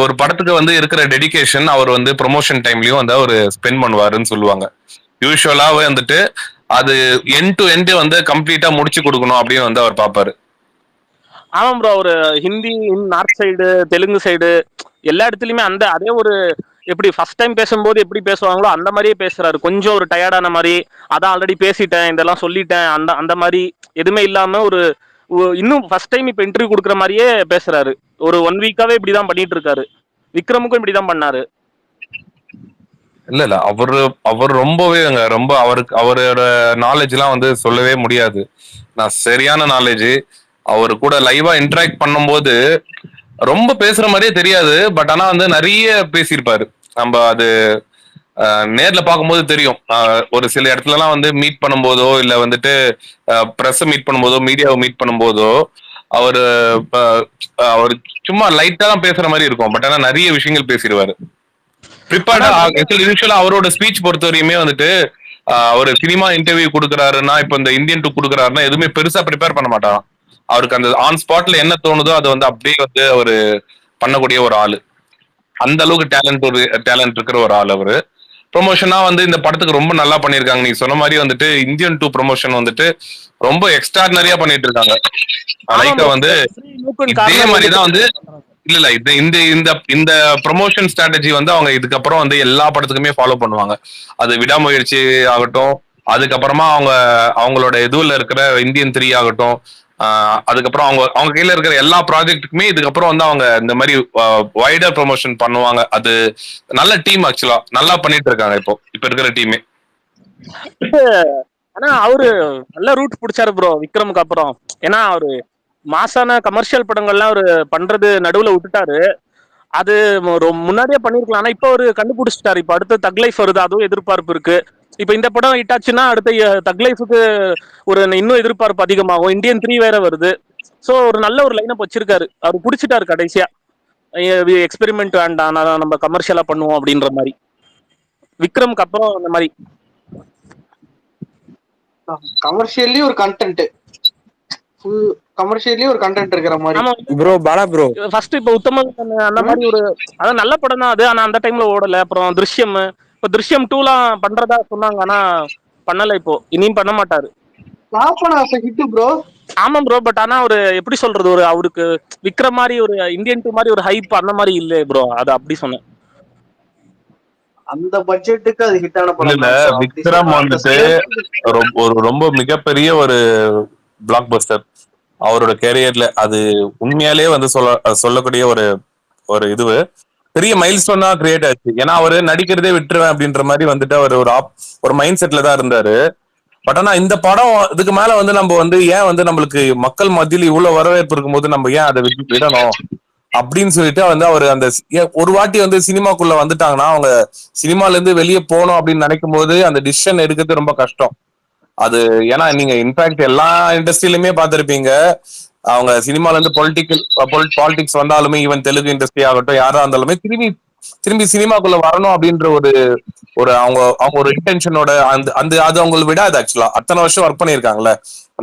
ஒரு படத்துக்கு வந்து இருக்கிற டெடிகேஷன் அவர் வந்து ப்ரொமோஷன் டைம்லயும் வந்து அவர் ஸ்பெண்ட் பண்ணுவாருன்னு சொல்லுவாங்க. யூஸ்வலாவே வந்துட்டு அது எண்ட் டு எண்ட் வந்து கம்ப்ளீட்டா முடிச்சு கொடுக்கணும் அப்படின்னு வந்து அவர் பாப்பாரு. ஆமா ப்ரோ, ஒரு Hindi north side Telugu side எல்லா இடத்துலயுமே அதே ஒரு எப்படி ஃபர்ஸ்ட் டைம் பேசும்போது எப்படி பேசுவாங்களோ அந்த மாதிரியே பேசுறாரு. கொஞ்சம் ஒரு டயர்டான மாதிரி, அதான் ஆல்ரெடி பேசிட்டேன் இதெல்லாம் சொல்லிட்டேன் அந்த மாதிரி எதுவுமே இல்லாம ஒரு இன்னும் ஃபர்ஸ்ட் டைம் இப்ப இன்டர்வியூ கொடுக்குற மாதிரியே பேசுறாரு. ஒரு 1 வீக்காவே இப்படிதான் பண்ணிட்டு இருக்காரு. விக்ரமுக்கும் இப்படிதான் பண்ணாரு. இல்ல அவர் ரொம்பவே ரொம்ப அவரோட நாலேஜ் எல்லாம் வந்து சொல்லவே முடியாது. நான் சரியான நாலேஜ். அவரு கூட லைவா இன்டராக்ட் பண்ணும்போது ரொம்ப பேசுற மாதிரியே தெரியாது, பட் ஆனா வந்து நிறைய பேசியிருப்பாரு. நம்ம அது நேர்ல பார்க்கும்போது தெரியும். ஒரு சில இடத்துல எல்லாம் வந்து மீட் பண்ணும்போதோ இல்ல வந்துட்டு பிரஸ் மீட் பண்ணும்போதோ மீடியாவை மீட் பண்ணும்போதோ அவரு சும்மா லைட்டா தான் பேசுற மாதிரி இருக்கும், பட் ஆனா நிறைய விஷயங்கள் பேசிடுவாரு. ப்ரிப்பேர்டா யூஸ்வலா அவரோட ஸ்பீச் பொறுத்தவரையுமே வந்துட்டு அவர் சினிமா இன்டர்வியூ கொடுக்குறாருன்னா, இப்ப இந்த இந்தியன் 2 கொடுக்குறாருன்னா எதுவுமே பெருசா ப்ரிப்பேர் பண்ண மாட்டான். அவருக்கு அந்த ஆன் ஸ்பாட்ல என்ன தோணுதோ அதை வந்து அப்படியே வந்து அவரு பண்ணக்கூடிய ஒரு ஆளு. அந்த அளவுக்கு டேலண்ட் இருக்கிற ஒரு ஆள் அவரு. ப்ரொமோஷனா வந்து இந்த படத்துக்கு ரொம்ப நல்லா பண்ணிருக்காங்க. நீ சொன்ன மாதிரி வந்துட்டு இந்தியன் 2 ப்ரொமோஷன் வந்துட்டு ரொம்ப எக்ஸ்ட்ராடினரியா பண்ணிட்டு இருக்காங்க. லைக்கா வந்து இதே மாதிரிதான் வந்து இல்ல இந்த ப்ரொமோஷன் ஸ்ட்ராட்டஜி வந்து அவங்க இதுக்கப்புறம் வந்து எல்லா படத்துக்குமே ஃபாலோ பண்ணுவாங்க. அது விடாமுயற்சி ஆகட்டும், அதுக்கப்புறமா அவங்களோட இதுல இருக்கிற இந்தியன் 3 ஆகட்டும், அதுக்கப்புறம் அவங்க கையில இருக்கிற எல்லா ப்ராஜெக்ட்டுக்குமே இதுக்கப்புறம் வந்து அவங்க இந்த மாதிரி வைடர் ப்ரொமோஷன் பண்ணுவாங்க. அது நல்ல டீம், ஆக்சுவலா நல்லா பண்ணிட்டு இருக்காங்க இப்ப இருக்கிற டீமே. ஆனா அவரு நல்ல ரூட் பிடிச்சாரு ப்ரோ விக்ரமுக்கு அப்புறம். ஏன்னா அவரு மாசான கமர்ஷியல் படங்கள்லாம் அவரு பண்றது நடுவுல விட்டுட்டாரு. அது முன்னாடியே பண்ணிருக்கலாம். ஆனா இப்ப அவரு கண்டுபிடிச்சிட்டாரு. இப்ப அடுத்த தக் லைஃப் வருது, அதுவும் எதிர்பார்ப்பு இருக்கு. இப்ப இந்த படம் ஹிட் ஆச்சுன்னா அடுத்த தக் லைஃபுக்கு ஒரு இன்னும் எதிர்பார்ப்பு அதிகமாகும். இந்தியன் 3 வேற வருது. சோ ஒரு நல்ல ஒரு லைனப் வச்சிருக்காரு. அவர் பிடிச்சிட்டாரு கடைசியா. எக்ஸ்பெரிமெண்ட் வேண்டாம், நான் நம்ம கமர்ஷியலா பண்ணுவோம் அப்படின்ற மாதிரி. விக்ரம்க்கு அப்புறம் அந்த மாதிரி கமர்ஷியல்லி ஒரு கண்டென்ட், ஃபுல் கமர்ஷியல்லி ஒரு கண்டென்ட் இருக்கிற மாதிரி. ஆமா ப்ரோ பாலா ப்ரோ ஃபர்ஸ்ட் இப்ப உத்தமன் அந்த மாதிரி ஒரு அதான் நல்ல படம் தான் அது. ஆனா அந்த டைம்ல ஓடல. அப்புறம் திருஷ்யம், இப்ப திருஷ்யம் 2லாம் பண்றதா சொன்னாங்க, ஆனா பண்ணல. இப்போ இனியும் பண்ண மாட்டாரு. Papanasam hit bro. ஆமா ப்ரோ, பட் ஆனா ஒரு எப்படி சொல்றது, ஒரு அவருக்கு விக்ரம் மாதிரி ஒரு இந்தியன் 2 மாதிரி ஒரு ஹைப் அந்த மாதிரி இல்ல ப்ரோ, அது அப்படி சொன்னேன். அந்த பட்ஜெட்டுக்கு அது ஹிட்டான படம் இல்ல விக்ரம் வந்துட்டு ஒரு ரொம்ப மிகப்பெரிய ஒரு பிளாக் பஸ்டர் அவரோட கேரியர்ல. அது உண்மையாலே வந்து சொல்லக்கூடிய ஒரு இதுவு பெரிய மைல் ஸ்டோனா கிரியேட் ஆச்சு. ஏன்னா அவரு நடிக்கிறதே விட்டுருவேன் அப்படின்ற மாதிரி வந்துட்டு அவர் ஒரு மைண்ட் செட்ல தான் இருந்தாரு. பட் ஆனா இந்த படம் இதுக்கு மேல வந்து நம்ம வந்து ஏன் வந்து நம்மளுக்கு மக்கள் மத்தியில் இவ்வளவு வரவேற்பு இருக்கும்போது நம்ம ஏன் அதை விடணும் அப்படின்னு சொல்லிட்டு வந்து அவர் அந்த ஒரு வாட்டி வந்து சினிமாக்குள்ள வந்துட்டாங்கன்னா அவங்க சினிமால இருந்து வெளியே போகணும் அப்படின்னு நினைக்கும் போது அந்த டிசிஷன் எடுக்கிறது ரொம்ப கஷ்டம். அது ஏன்னா நீங்க இன்ஃபேக்ட் எல்லா இண்டஸ்ட்ரியிலுமே பார்த்திருப்பீங்க, அவங்க சினிமால இருந்து பாலிடிக்ஸ் வந்தாலுமே, ஈவன் தெலுங்கு இண்டஸ்ட்ரி ஆகட்டும் யாரா இருந்தாலுமே திரும்பி சினிமாக்குள்ள வரணும் அப்படின்ற அவங்க ஒரு இன்டென்ஷனோட அது அவங்களுக்கு விடாது. ஆக்சுவலா அத்தனை வருஷம் ஒர்க் பண்ணியிருக்காங்கல்ல.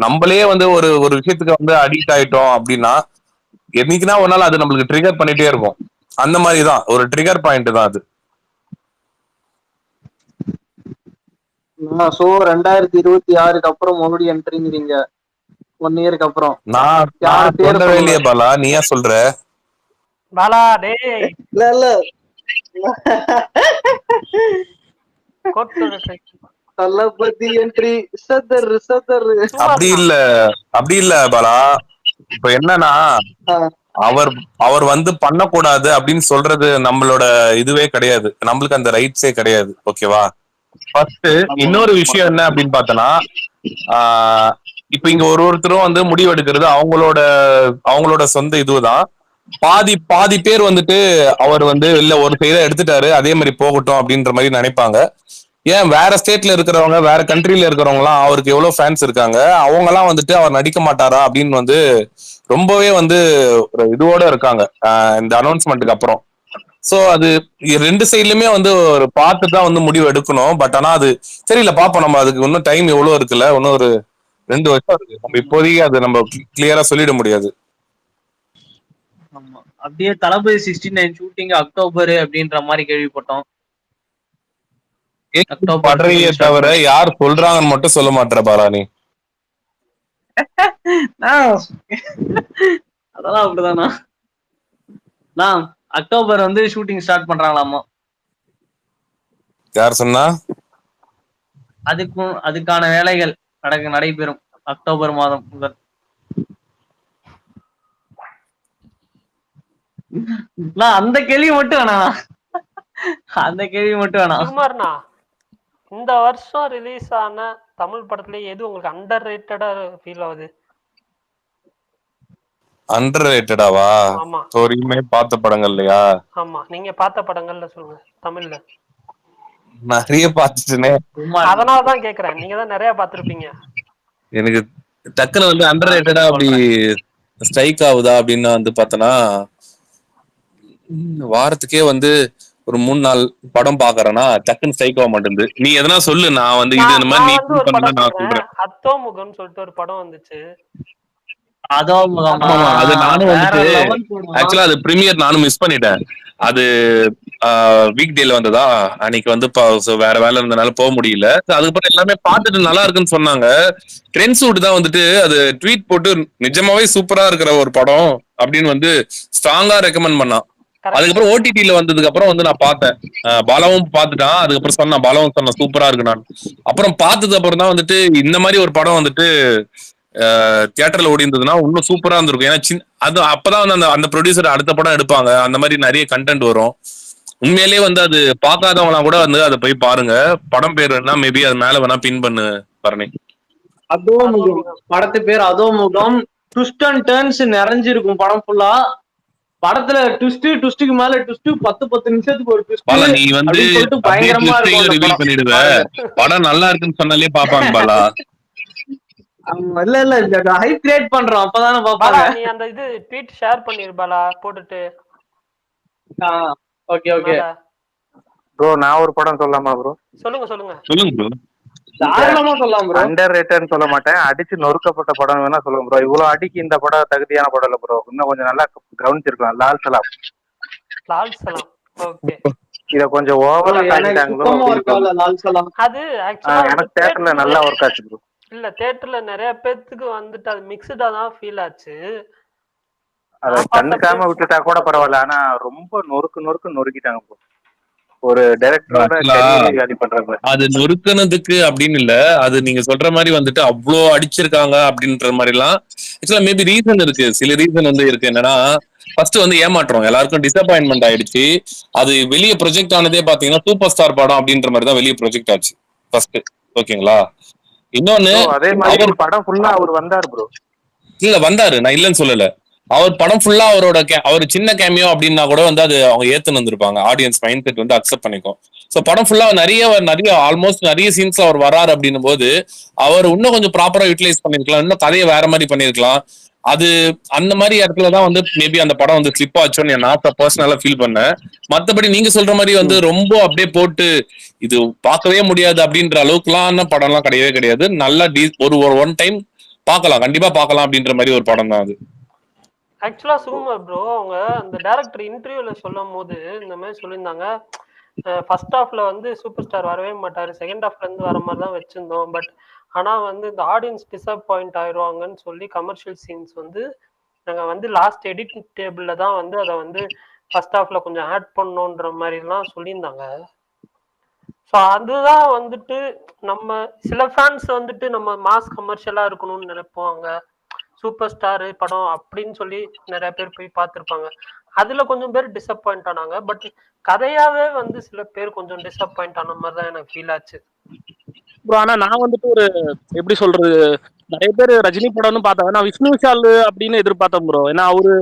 நம்மளே வந்து ஒரு விஷயத்துக்கு வந்து அடிக்ட் ஆயிட்டோம் அப்படின்னா என்னைக்குன்னா ஒரு நாள் அது நம்மளுக்கு ட்ரிகர் பண்ணிட்டே இருக்கும். அந்த மாதிரிதான் ஒரு ட்ரிகர் பாயிண்ட் தான் அது. சோ 2026 அப்புறம் மறுபடியும் என்ட்ரிங்கிறீங்க 1 இயருக்கு அப்புறம். நான் சொல்லவே இல்லையே பாலா, நீ ஏன் சொல்ற? பாலா டேய் இல்ல தளபதி என்ட்ரி சதர் அப்படி இல்ல பாலா. இப்ப என்னன்னா அவர் வந்து பண்ணக்கூடாது அப்படின்னு சொல்றது நம்மளோட இதுவே கிடையாது, நம்மளுக்கு அந்த ரைட்ஸே கிடையாது. ஓகேவா? ஃபர்ஸ்ட் இன்னொரு விஷயம் என்ன அப்படின்னு பார்த்தோன்னா, இப்ப இங்க ஒருத்தரும் வந்து முடிவு எடுக்கிறது அவங்களோட சொந்த இதுதான். பாதி பேர் வந்துட்டு அவர் வந்து இல்ல ஒரு சைடா எடுத்துட்டாரு அதே மாதிரி போகட்டும் அப்படின்ற மாதிரி நினைப்பாங்க. ஏன் வேற ஸ்டேட்ல இருக்கிறவங்க, வேற கண்ட்ரில இருக்கிறவங்க எல்லாம் அவருக்கு எவ்வளவு ஃபேன்ஸ் இருக்காங்க, அவங்க எல்லாம் வந்துட்டு அவர் நடிக்க மாட்டாரா அப்படின்னு வந்து ரொம்பவே வந்து ஒரு இதுவோட இருக்காங்க இந்த அனௌன்ஸ்மெண்ட்டுக்கு அப்புறம். சோ அது ரெண்டு சைட்லயுமே வந்து ஒரு பார்த்து தான் வந்து முடிவு எடுக்கணும். பட் ஆனா அது தெரியல, பாப்போம். நம்ம அதுக்கு இன்னும் டைம் எவ்வளவு இருக்குல்ல, இன்னும் ஒரு 2 வருஷம் இருக்கு. நம்ம இப்போதைக்கு அது நம்ம கிளியரா சொல்லிட முடியாது. ஆமா, அப்படியே தளபதி 69 ஷூட்டிங் அக்டோபர் அப்படின்ற மாதிரி கேள்விப்பட்டோம். படுறையே தவிர யார் சொல்றாங்கன்னு மட்டும் சொல்ல மாட்டேற பாலானி. அதெல்லாம் அப்படிதானா? அக்டோபர் வந்து ஷூட்டிங் ஸ்டார்ட் பண்றாங்களாமா. யார் சொன்னா? அதுக்கான வேலைகள் நடைபெறும் அக்டோபர் மாதம் முதல். அந்த கேள்வி மட்டும் வேணாம், அந்த கேள்வி மட்டும் வேணாம். சுகுமார்ண்ணா, இந்த வருஷம் ரிலீஸ் ஆன தமிழ் படத்துல எது உங்களுக்கு அண்டர் ரேட்டடா ஃபீல் ஆகுது? அண்டர் ரேட்டடாவா? வரைக்குமே பார்த்த படங்கள் இல்லையா? ஆமா, நீங்க பார்த்த படங்கள்ல சொல்லுங்க. தமிழ்ல நிறைய பார்த்துட்டேனே, அதனாலதான் கேக்குறேன். நீங்க தான் நிறைய பார்த்திருப்பீங்க. எனக்கு டக்குன்னு வந்து அண்டர் ரேட்டடா அப்படி ஸ்ட்ரைக் ஆகுதா அப்படின்னு வந்து பார்த்தனா, வாரத்துக்கே வந்து ஒரு 3-4 படம் பாக்குறேன்னா டக்குன்னு ஸ்ட்ரைக் ஆக மாட்டேங்குது. நீ எதனா சொல்லு, நான் வந்து இது இந்த மாதிரி நீ பண்ணா நான் சொல்றேன். அத்தோமுகம்னு சொல்லிட்டு ஒரு படம் வந்துச்சு. அது நானும் வந்துட்டு ஆக்சுவலா அது பிரீமியர் நானும் மிஸ் பண்ணிட்டேன். அது வீக் டேல வந்ததா, அன்னைக்கு வந்து வேற வேலை இருந்தனால போக முடியல. அதுக்கப்புறம் எல்லாமே பார்த்துட்டு நல்லா இருக்குன்னு சொன்னாங்க. ட்ரெண்ட் சூட் தான் வந்துட்டு அது ட்வீட் போட்டு நிஜமாவே சூப்பரா இருக்கிற ஒரு படம் அப்படின்னு வந்து ஸ்ட்ராங்கா ரெக்கமெண்ட் பண்ணான். அதுக்கப்புறம் ஓடிடில வந்ததுக்கு அப்புறம் வந்து நான் பார்த்தேன். பாலாவும் பார்த்துட்டான். அதுக்கப்புறம் சொன்னான், பாலாவும் சொன்னான் சூப்பரா இருக்கு. நான் அப்புறம் பார்த்ததுக்கு அப்புறம் தான் வந்துட்டு இந்த மாதிரி ஒரு படம் வந்துட்டு தியேட்டர்ல ஓடி இருந்ததுன்னா இன்னும் சூப்பரா இருந்திருக்கும். ஏன்னா அது அப்பதான் வந்து அந்த ப்ரொடியூசர் அடுத்த படம் எடுப்பாங்க. அந்த மாதிரி நிறைய கண்டென்ட் வரும். உண்மையிலேயே வந்து அது பார்க்காதவங்களாம் கூட வந்து அதை போய் பாருங்க. படம் பேர் என்ன மேபி அது மேல வேணா பின் பண்ணு பரணி. அதோமுகம் படத்து பேர் அதோமுகம். ட்விஸ்ட் அண்ட் டர்ன்ஸ் நிறைஞ்சிருக்கும் படம் ஃபுல்லா. படத்துல ட்விஸ்டுக்கு மேல ட்விஸ்ட் 10 நிமிஷத்துக்கு ஒரு ட்விஸ்ட். பாலா நீ வந்து பயங்கரமா ரிவீல் பண்ணிடுவ. படம் நல்லா இருக்குன்னு சொன்னாலே பாப்பாங்க பாலா. இல்ல ஹைப் கிரியேட் பண்றோம், அப்பதானே பாப்பாங்க. நீ அந்த இது ட்வீட் ஷேர் பண்ணிரு பாலா போட்டுட்டு. ஓகே ஓகே ப்ரோ நான் ஒரு படம் சொல்லலாமா ப்ரோ? சொல்லுங்க சொல்லுங்க சொல்லுங்க ப்ரோ. தாராளமா சொல்லலாம் ப்ரோ. அண்டர் ரேட்டட்னு சொல்ல மாட்டேன், அடிச்சு நொறுக்கப்பட்ட படம் வேணா சொல்லுங்க ப்ரோ. இவ்வளவு அடிக்கு இந்த படம் தகுதியான படம் இல்ல ப்ரோ. இன்னும் கொஞ்சம் நல்லா கவனிச்சிருக்கலாம். லால் சலாம். லால் சலாம். ஓகே. இத கொஞ்சம் ஓவரா காட்டிட்டாங்களோ அப்படின்னு தோணுது. லால் சலாம் அது ஆக்சுவலா எனக்கு தியேட்டர்ல நல்லா ஒர்க் ஆச்சு ப்ரோ. இல்ல தியேட்டர்ல நிறைய பேத்துக்கு வந்துட்டு அது மிக்ஸ்டா தான் ஃபீல் ஆச்சு. அத கண்டுக்காம விட்டுட்டா கூட பரவாயில்ல, ஆனா ரொம்ப நொறுக்கிட்டாங்க ப்ரோ. ஒரு டைரக்டரோட காலி பண்றாங்க. அது நொறுக்குனதுக்கு அப்படின்னு இல்ல, அது நீங்க சொல்ற மாதிரி வந்துட்டு அவ்வளோ அடிச்சிருக்காங்க அப்படின்ற மாதிரி எல்லாம் ஆக்சுவலா மேபி ரீசன் இருக்கு. சில ரீசன் வந்து இருக்கு. என்னன்னா ஃபர்ஸ்ட் வந்து ஏமாற்றம், எல்லாருக்கும் டிசப்பாயின்மெண்ட் ஆயிடுச்சு. அது வெளியே ப்ரொஜெக்ட் ஆனதே பாத்தீங்கன்னா சூப்பர் ஸ்டார் படம் அப்படின்ற மாதிரி தான் வெளியே ப்ரொஜெக்ட் ஆச்சு ஃபர்ஸ்ட். ஓகேங்களா? இன்னொன்னு அதே மாதிரி படம் ஃபுல்லா அவர் வந்தாரு ப்ரோ. இல்ல வந்தாரு, நான் இல்லன்னு சொல்லல. அவர் படம் ஃபுல்லா அவர் சின்ன கேமியோ அப்படின்னா கூட வந்து அது அவங்க ஏத்துன்னு வந்திருப்பாங்க. ஆடியன்ஸ் மைண்ட் செட் வந்து அக்செப்ட் பண்ணிக்கும். சோ படம் ஃபுல்லா நிறைய ஆல்மோஸ்ட் நிறைய சீன்ஸ்ல அவர் வராரு அப்படின்னும் போது அவர் இன்னும் கொஞ்சம் ப்ராப்பரா யூட்டிலைஸ் பண்ணிருக்கலாம். இன்னும் கதையை வேற மாதிரி பண்ணிருக்கலாம். அது அந்த மாதிரி இடத்துலதான் வந்து மேபி அந்த படம் வந்து ஸ்லிப் ஆச்சோன்னு நான் பர்சனலா ஃபீல் பண்ணேன். மத்தபடி நீங்க சொல்ற மாதிரி வந்து ரொம்ப அப்படியே போட்டு இது பார்க்கவே முடியாது அப்படின்ற அளவுக்குலாம் படம் எல்லாம் கிடையவே கிடையாது. நல்லா ஒரு ஒன் டைம் பார்க்கலாம், கண்டிப்பா பார்க்கலாம் அப்படின்ற மாதிரி ஒரு படம் தான் அது. ஆக்சுவலா சுகுமார் ப்ரோ அவங்க அந்த டைரக்டர் இன்டர்வியூல சொல்லும் போது இந்த மாதிரி சொல்லியிருந்தாங்க, ஃபர்ஸ்ட் ஹாஃப்ல வந்து சூப்பர் ஸ்டார் வரவே மாட்டாரு, செகண்ட் ஹாஃப்ல இருந்து வர மாதிரி தான் வச்சிருந்தோம். பட் ஆனா வந்து இந்த ஆடியன்ஸ் டிசப்பாயிண்ட் ஆயிடுவாங்கன்னு சொல்லி கமர்ஷியல் சீன்ஸ் வந்து நாங்க வந்து லாஸ்ட் எடிட் டேபிள்ல தான் வந்து அதை வந்து ஃபர்ஸ்ட் ஹாஃப்ல கொஞ்சம் ஆட் பண்ணோன்ற மாதிரி எல்லாம் சொல்லியிருந்தாங்க. ஸோ அதுதான் வந்துட்டு நம்ம சில ஃபேன்ஸ் வந்துட்டு நம்ம மாஸ் கமர்ஷியலா இருக்கணும்னு நினைப்பாங்க, சூப்பர் ஸ்டார் படம் அப்படின்னு சொல்லி நிறைய பேர் போய் பார்த்துருப்பாங்க. அதுல கொஞ்சம் பேர் டிசப்பாயிண்ட் ஆனாங்க. பட் கதையாவே வந்து சில பேர் கொஞ்சம் டிசப்பாயிண்ட் ஆன மாதிரி தான் எனக்கு ஃபீல் ஆச்சு. ஆனா நான் வந்துட்டு ஒரு எப்படி சொல்றது, நிறைய பேர் ரஜினி படம்னு பார்த்தாங்க, நான் விஷ்ணு விஷால் அப்படின்னு எதிர்பார்த்தேன் ப்ரோ. ஏன்னா அவரு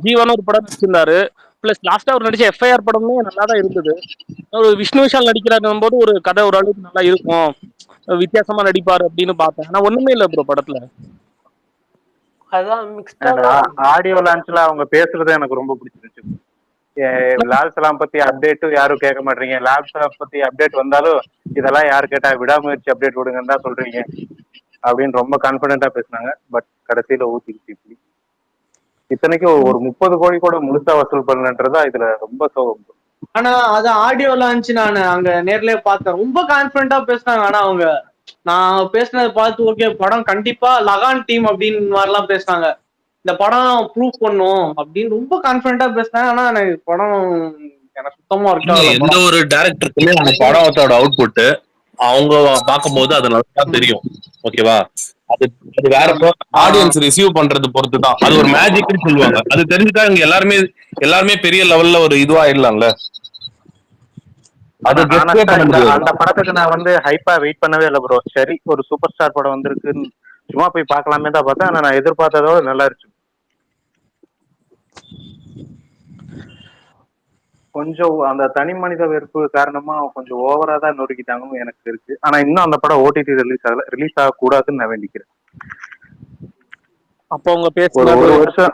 ஜீவன் ஒரு படம் நடிச்சிருந்தாரு, பிளஸ் லாஸ்டா அவர் நடிச்ச எஃப்ஐஆர் படமே நல்லா தான் இருந்தது. ஒரு விஷ்ணு விஷால் நடிக்கிறாருக்கும் போது ஒரு கதை ஓரளவுக்கு நல்லா இருக்கும், வித்தியாசமா நடிப்பாரு அப்படின்னு பார்த்தேன். ஆனா ஒண்ணுமே இல்லை ப்ரோ படத்துல. அதான் ஆடியோ லான்ச்ல அவங்க பேசுறது எனக்கு ரொம்ப பிடிச்சிருச்சு. லால் சலாம் பத்தி அப்டேட் யாரும் கேட்க மாட்டீங்க, லால் சலாம் பத்தி அப்டேட் வந்தாலும் இதெல்லாம் யாரு கேட்டா விடாமுயற்சி அப்டேட் விடுங்கன்னு தான் சொல்றீங்க அப்படின்னு ரொம்ப கான்பிடென்டா பேசினாங்க. பட் கடைசியில ஊத்திக்கிச்சு இப்படி. இத்தனைக்கும் ஒரு 30 கோடி கூட முழுசா வசூல் பண்ணன்றதா இதுல ரொம்ப சோகம். ஆனா அது ஆடியோ லான்ச் நான் அங்க நேர்லயே பார்த்தேன், ரொம்ப கான்பிடென்டா பேசினாங்க. ஆனா அவங்க நான் பேசினதை பார்த்து ஓகே படம் கண்டிப்பா லகான் டீம் அப்படின்னு மாதிரிலாம் பேசினாங்க, இந்த படம் ப்ரூவ் பண்ணும் அப்படின்னு ரொம்ப கான்பிடென்டா பேசினாங்க. ஆனா எனக்கு படம் எனக்கு சுத்தமா இருக்கா. எந்த ஒரு டைரக்டருக்குமே அந்த படத்தோட அவுட்புட் அவங்க பார்க்கும்போது அது நல்லா தெரியும். ஓகேவா? அது வேற ஆடியன்ஸ் ரிசீவ் பண்றது பொறுத்து தான். அது ஒரு மேஜிக்னு சொல்லுவாங்க. அது தெரிஞ்சுட்டா இங்க எல்லாருமே பெரிய லெவல்ல ஒரு இதுவா இல்லைல்ல. அந்த படத்துக்கு நான் வந்து ஹைப்பா வெயிட் பண்ணவே இல்லை ப்ரோ. சரி ஒரு சூப்பர் ஸ்டார் படம் வந்திருக்குன்னு சும்மா போய் பார்க்கலாமே தான் பார்த்தேன். ஆனா நான் எதிர்பார்த்ததோட நல்லா இருந்துச்சு. கொஞ்சம் அந்த தனி மனித வெறுப்பு காரணமா கொஞ்சம் ஓவரா தான் நொறுக்கிட்டாங்கன்னு எனக்கு இருக்கு. ஆனா இன்னும் அந்த படம் ஓடிடி ரிலீஸ் ஆகக்கூடாதுன்னு நான் வேண்டிக்கிறேன். அப்போ உங்க பேச ஒரு வருஷம்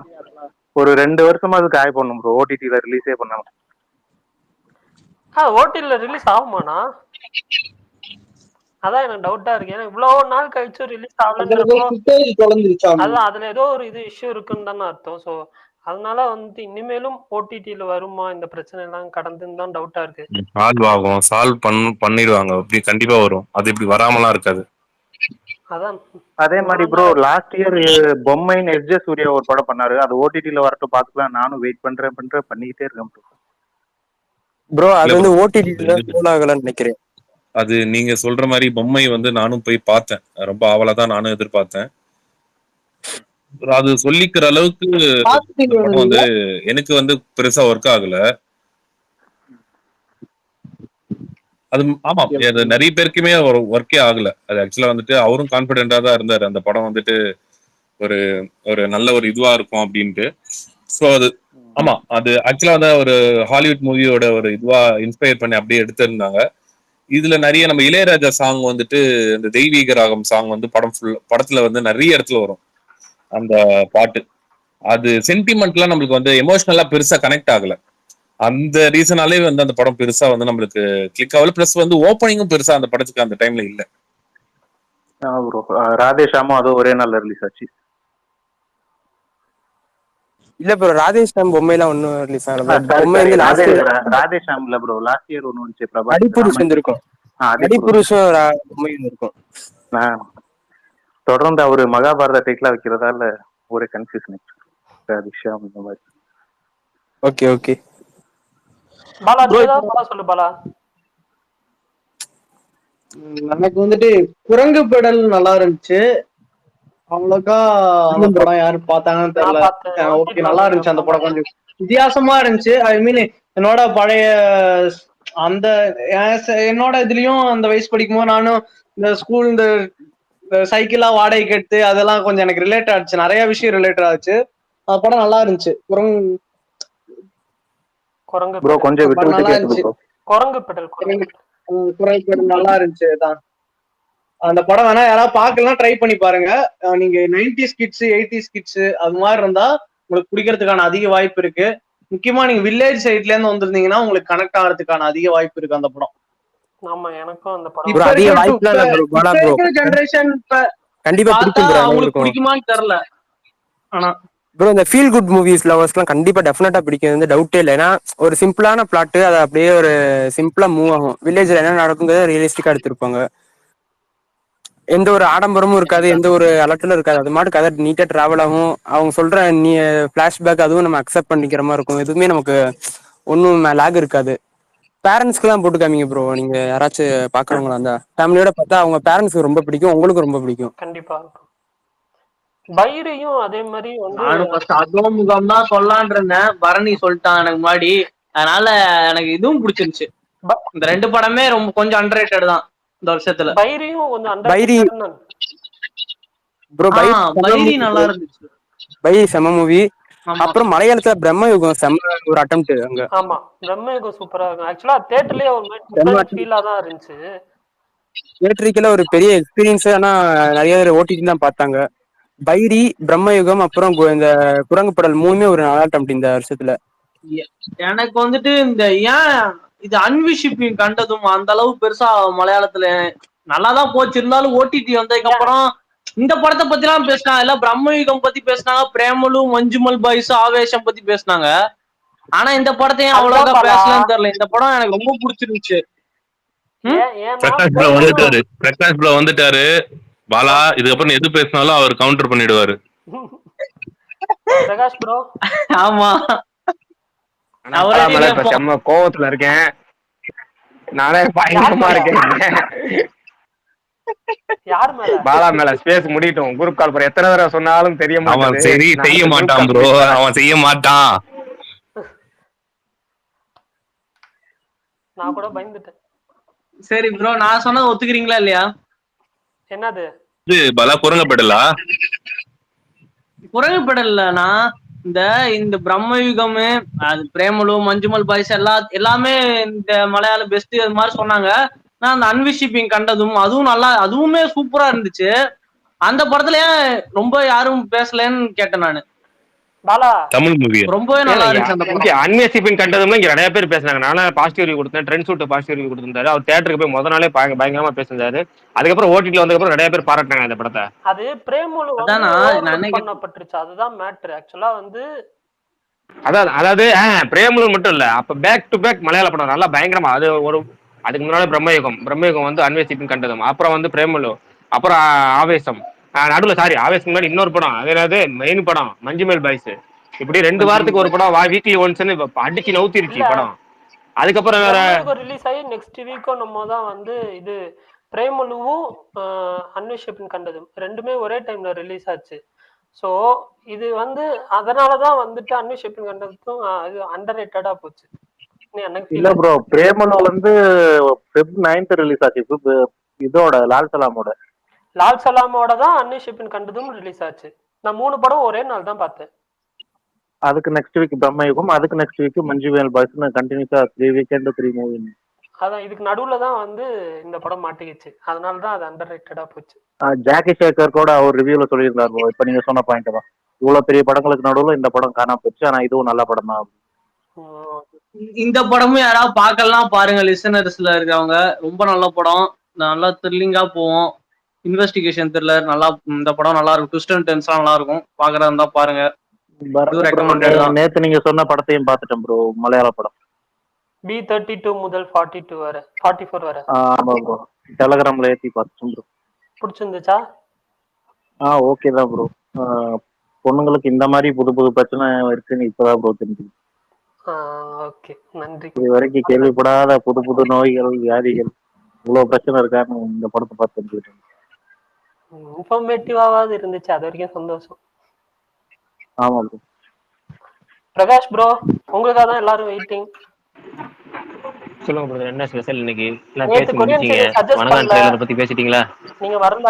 ஒரு 2 வருஷமா அதுக்கு ஆய் பண்ணும் ப்ரோ. ஓடிடில ரிலீஸே பண்ணாம. ஓடிடில ரிலீஸ் ஆகுமாண்ணா? அதான் எனக்கு டவுட்டா இருக்கு. ஏன்னா இவ்வளவு நாள் கழிச்சு ரிலீஸ் ஆகலன்றப்போ அதான் அதுல ஏதோ ஒரு இது இஷ்யூ இருக்குன்னு தானே அர்த்தம். ஸோ அதனால வந்து இனிமேலும் ஓடிடில வருமா இந்த பிரச்சனை எல்லாம் கடந்துன்னு தான் டவுட்டா இருக்கு. சால்வ் ஆகும், சால்வ் பண்ணிடுவாங்க. அப்படி கண்டிப்பா வரும். அது இப்படி வராமலாம் இருக்காது. அதான் அதே மாதிரி ப்ரோ லாஸ்ட் இயர் பொம்மைன்னு எஸ் ஜே சூர்யா ஒரு படம் பண்ணாரு. அது ஓடிடில வரட்டும் பாத்துக்கலாம். நானும் வெயிட் பண்றேன் பண்ணிக்கிட்டே இருக்கேன் ப்ரோ. அது வந்து ஓடிடில ரோல் ஆகலன்னு நினைக்கிறேன். அது நீங்க சொல்ற மாதிரி பொம்மை வந்து நானும் போய் பார்த்தேன். ரொம்ப ஆவலா தான் நானும் எதிர்பார்த்தேன். அது சொல்லிக்கிற அளவுக்கு வந்து எனக்கு வந்து பெருசா ஒர்க் ஆகல. அது ஆமா, அது நிறைய பேருக்குமே ஒர்க்கே ஆகல. அது ஆக்சுவலா வந்துட்டு அவரும் கான்பிடென்டா தான் இருந்தாரு அந்த படம் வந்துட்டு ஒரு ஒரு நல்ல ஒரு இதுவா இருக்கும் அப்படின்ட்டு. ஸோ அது ஆமா, அது ஆக்சுவலா வந்து ஒரு ஹாலிவுட் மூவியோட ஒரு இதுவா இன்ஸ்பயர் பண்ணி அப்படியே எடுத்திருந்தாங்க. இதுல நிறைய நம்ம இளையராஜா சாங் வந்துட்டு இந்த தெய்வீக ராகம் சாங் வந்து படத்துல வந்து நிறைய இடத்துல வரும் அந்த பாட்டு. அது சென்டிமெண்ட்லாம் நம்மளுக்கு வந்து எமோஷனலா பெருசா கனெக்ட் ஆகல. அந்த ரீசனாலே வந்து அந்த படம் பெருசா வந்து நம்மளுக்கு கிளிக் ஆகல. பிளஸ் வந்து ஓப்பனிங்கும் பெருசா அந்த படத்துக்கு அந்த டைம்ல இல்ல. ப்ரோ ராதேஷாமும் அதுவும் ஒரே நாள்ல ரிலீஸ் ஆச்சு. இல்ல ப்ரோ ராதேஷ்யாம் பொம்மையெல்லாம் ஒன்னும் ரிலீஸ் ஆகல ப்ரோ. பொம்மை வந்து லாஸ்ட் ராதேஷாம் இல்ல ப்ரோ, லாஸ்ட் இயர் ஒன்னு வந்துச்சு. பிரபா அடிப்புருஷ் வந்திருக்கும். அடிப்புருஷும் பொம்மையும் இருக்கும். தொடர்ந்து அவரு மகாபாரத டைட்டிலா வைக்கிறதால ஒரே கன்ஃபியூஷன் ராதேஷாம் இந்த மாதிரி. ஓகே ஓகே பாலா படம் சொல்லு பாலா. எனக்கு வந்துட்டு குரங்கு பெடல் நல்லா இருந்துச்சு. அவ்வளோக்கா அந்த படம் யாரும் பார்த்தாங்கன்னு தெரியல. ஓகே நல்லா இருந்துச்சு அந்த படம், கொஞ்சம் வித்தியாசமா இருந்துச்சு. ஐ மீன் என்னோட பழைய அந்த என்னோட இதுலயும் அந்த வயசு படிக்கும்போது நானும் இந்த ஸ்கூல் இந்த சைக்கிளா வாடகைக்கு எடுத்து அதெல்லாம் கொஞ்சம் எனக்கு ரிலேட் ஆச்சு, நிறைய விஷயம் ரிலேட்டட் ஆச்சு. அந்த படம் நல்லா இருந்துச்சு. ப்ரோ கொஞ்சம் விட்டு விட்டு கேக்குது ப்ரோ. குரங்கு பெடல் நல்லா இருந்துச்சு தான். அந்த படம் வேணா யாராவது பார்க்கலாம், ட்ரை பண்ணி பாருங்க. நீங்க 90s கிட்ஸ் 80s கிட்ஸ் அது மாதிரி இருந்தா உங்களுக்கு பிடிக்கிறதுக்கான அதிக வாய்ப்பு இருக்கு. முக்கியமா நீங்க வில்லேஜ் சைட்ல இருந்து வந்திருந்தீங்கன்னா உங்களுக்கு கனெக்ட் ஆகிறதுக்கான அதிக வாய்ப்பு இருக்கு அந்த படம். ஆமா எனக்கும் அந்த படம் ஜெனரேஷன் கண்டிப்பா அவங்களுக்கு பிடிக்குமான்னு தெரியல. ஆனா ப்ரோ இந்த ஃபீல் குட் மூவிஸ் லவர்ஸ்லாம் கண்டிப்பா டெஃபினட்டா பிடிக்கும், வந்து டவுட்டே இல்லை. ஏன்னா ஒரு சிம்பிளான பிளாட், அது அப்படியே ஒரு சிம்பிளா மூவ் ஆகும். வில்லேஜ்ல என்ன நடக்குங்கிறத ரியலிஸ்டிக்கா எடுத்திருப்பாங்க. எந்த ஒரு ஆடம்பரமும் இருக்காது, எந்த ஒரு அலட்டலும் இருக்காது. அது மாதிரி கதை நீட்டா டிராவல் ஆகும். அவங்க சொல்ற பிளாஷ்பேக் அதுவும் நம்ம அக்செப்ட் பண்ணிக்கிற மாதிரி இருக்கும். எதுவுமே நமக்கு ஒன்றும் லேக் இருக்காது. பேரண்ட்ஸ்க்கு தான் போட்டு காமிங்க ப்ரோ. நீங்க யாராச்சும் பாக்குறவங்களா அந்த ஃபேமிலியோட பார்த்தா அவங்க பேரண்ட்ஸ்க்கு ரொம்ப பிடிக்கும், உங்களுக்கு ரொம்ப பிடிக்கும். கண்டிப்பா. பைரியும் அதே மாதிரி வந்து நானும் ஃபர்ஸ்ட் அதோமுகம் தான் சொல்லலான் இருந்தேன், பரணி சொல்லிட்டான் எனக்கு முன்னாடி. அதனால எனக்கு இதுவும் பிடிச்சிருந்துச்சு. இந்த ரெண்டு படமே ரொம்ப கொஞ்சம் அண்டர்ரேட்டட் தான் இந்த வருஷத்துல. பைரியும் கொஞ்சம் அண்டர்ரேட்டட் தான் ப்ரோ. பைரி நல்லா இருந்துச்சு. பைரி செம மூவி. அப்புறம் மலையாளத்துல பிரம்மயுகம் செம ஒரு அட்டெம்ப்ட் அங்க. ஆமா பிரம்மயுகம் சூப்பரா இருக்கும். ஆக்சுவலா தியேட்டர்லயே ஒரு ஃபீலா தான் இருந்துச்சு. தியேட்டருக்குல ஒரு பெரிய எக்ஸ்பீரியன்ஸ். ஆனா நிறைய பேர் ஓடிடி தான் பார்த்தாங்க. பைரி, பிரம்மயுகம், அப்புறம் இந்த குரங்கு படல் மூணுமே ஒரு நல்ல அட்டெம்ப்ட் இந்த வருஷத்துல. எனக்கு வந்துட்டு இந்த ஏன் இது அன்விஷிப்பிங் கண்டதும் அந்த அளவு பெருசா மலையாளத்துல நல்லாதான் போச்சு. இருந்தாலும் ஓடிடி வந்ததுக்கு அப்புறம் இந்த படத்தை பத்தி எல்லாம் பேசினாங்க, எல்லாம் பிரம்மயுகம் பத்தி பேசினாங்க, பிரேமலு, மஞ்சுமல் பாய்ஸ், ஆவேசம் பத்தி பேசினாங்க. ஆனா இந்த படத்தையும் அவ்வளவுதான் பேசலன்னு தெரியல. இந்த படம் எனக்கு ரொம்ப பிடிச்சிருந்துச்சு. பிரகாஷ் ப்ரோ வந்துட்டாரு பாலா. இதுக்கப்புறம் எது பேசினாலும் அவர் கவுண்டர் பண்ணிடுவாரு. பிரகாஷ் ப்ரோ. ஆமா இப்ப செம்ம கோவத்துல இருக்கேன், நானே பயங்கரமா இருக்கேன். யார் மேல? பாலா மேல. ஸ்பேஸ் முடியட்டும். குரூப் கால் போற எத்தனை தடவை சொன்னாலும் தெரிய மாட்டான். சரி செய்ய மாட்டான் ப்ரோ, அவன் செய்ய மாட்டான். நான் கூட பயந்துட்டேன். சரி ப்ரோ, நான் சொன்னது ஒத்துக்கிறீங்களா இல்லையா? என்னது பாலா? குரங்கு பெடலா? குரங்கு பெடல்லனா இந்த பிரம்மயுகம், அது பிரேமலு, மஞ்சுமல் பாய்ஸ் எல்லாமே இந்த மலையாள பெஸ்ட் அது மாதிரி சொன்னாங்க. நான் அந்த அன்விஷிப்பிங் கண்டதும் அதுவும் நல்லா, அதுவுமே சூப்பரா இருந்துச்சு. அந்த படத்துல ரொம்ப யாரும் பேசலன்னு கேட்டேன் நானு. பாலா தமிழ் மூவி ரொம்பவே நல்லா இருந்துச்சு அந்த படம். அன்விஷிப்பிங் கண்டதும் இங்க நிறைய பேர் பேசினாங்க. நானும் பாசிட்டிவ் ரிவ்யூ கொடுத்தேன். ட்ரெண்ட் ஷூட் பாசிட்டிவ் ரிவ்யூ கொடுத்திருந்தாரு. அவர் தியேட்டருக்கு போய் முதல் நாளே பயங்கரமா பேசியிருந்தாரு. அதுக்கப்புறம் ஓடிடி வந்ததுக்கப்புறம் நிறைய பேர் பாராட்டினாங்க இந்த படத்தை. அது பிரேமலு பண்ணப்பட்டுருச்சு, அதுதான் மேட்டர். ஆக்சுவலா வந்து அதாவது பிரேமலு மட்டும் இல்ல, அப்ப பேக் டு பேக் மலையாள படம் நல்லா பயங்கரமா. அது ஒரு அதுக்கு முன்னாடி பிரம்மயுகம் வந்து அன்வேஷிப்பிங் கண்டதும், அப்புறம் வந்து பிரேமலு, அப்புறம் ஆவேசம். நடுவில் ஆவேசம் முன்னாடி இன்னொரு படம், அதாவது மெயின் படம் மஞ்சுமேல் பாய்ஸ். இப்படி 2 வாரத்துக்கு ஒரு படம் வீக்லி ஒன்ஸ்னு அடிச்சு நவுத்திருச்சு படம். அதுக்கப்புறம் வேற ரிலீஸ் ஆகி நெக்ஸ்ட் வீக்கும் நம்ம தான் வந்து இது பிரேமலுவும் அன்வேஷிப்பிங் கண்டதும் ரெண்டுமே ஒரே டைம்ல ரிலீஸ் ஆச்சு. ஸோ இது வந்து அதனாலதான் வந்துட்டு அன்வேஷிப்பிங் கண்டதும் இது அண்டர் ரேட்டடா போச்சு. இல்ல ப்ரோ, பிரேமலு வந்து Feb 9th ரிலீஸ் ஆச்சு. இதோட லால் சலாமோட தான் அன்வேஷிப்பிங் கண்டதும் ரிலீஸ் ஆச்சு. நான் 3 படம் ஒரே நாள் தான் பார்த்தேன். அதுக்கு நெக்ஸ்ட் வீக் பிரம்மயுகம், அதுக்கு நெக்ஸ்ட் வீக் மஞ்சுமேல் பாய்ஸ்னு கண்டினியூஸா 3 வீக்கெண்ட் 3 மூவி. அதான் இதுக்கு நடுவுல தான் வந்து இந்த படம் மாட்டிக்கிச்சு. அதனால தான் அது அண்டர் ரேட்டடா போச்சு. ஜாக்கி சேகர் கூட அவர் ரிவ்யூல சொல்லியிருந்தார் ப்ரோ. இப்ப நீங்க சொன்ன பாயிண்ட் தான், இவ்வளவு பெரிய படங்களுக்கு நடுவுல இந்த படம் காணாம போச்சு, ஆனா இதுவும் நல்ல படம் தான். இந்த படமும் யாராவது பார்க்கலாம் பாருங்க, லிசனர்ஸ்ல இருக்கவங்க. ரொம்ப நல்ல படம், நல்லா த்ரில்லிங்கா போவோம். இன்வெஸ்டிகேஷன் த்ரில்லர் நல்லா, இந்த படம் நல்லா இருக்கும். ட்விஸ்ட் அண்ட் டர்ன்ஸ்லாம் நல்லா இருக்கும். பாக்குறதா இருந்தா பாருங்க. ரெக்கமெண்டட் தான். நேத்து நீங்க சொன்ன படத்தையும் பார்த்துட்டேன் ப்ரோ, மலையாள படம். B32 முதல் 42 வரை, 44 வரை. ஆமா ப்ரோ, டெலகிராம்ல ஏத்தி பார்த்துட்டேன் ப்ரோ. பிடிச்சிருந்துச்சா? ஓகே தான் ப்ரோ. பொண்ணுங்களுக்கு இந்த மாதிரி புது புது பிரச்சனை இருக்குன்னு இப்பதான் ப்ரோ தெரிஞ்சு. ஓகே, நன்றி. இது வரைக்கும் கேள்விப்படாத புது புது நோய்கள், வியாதிகள், இவ்வளவு பிரச்சனை இருக்கான்னு இந்த படத்தை பார்த்து தெரிஞ்சுக்கிட்டேன். இன்ஃபர்மேட்டிவாவது இருந்துச்சு, அது வரைக்கும் சந்தோஷம். ஆமா ப்ரோ. பிரகாஷ் ப்ரோ, உங்களுக்காக தான் எல்லாரும் வெயிட்டிங். சொல்லுங்க பிரதர், என்ன ஸ்பெஷல் இன்னைக்கு? எல்லாம் நேத்து பேசி கொரியன் முடிச்சீங்க. சீரிஸ் சஜஸ்ட் வணக்கம் பண்ணல, ட்ரெய்லர் பத்தி பேசிட்டீங்களா? நீங்க வரல.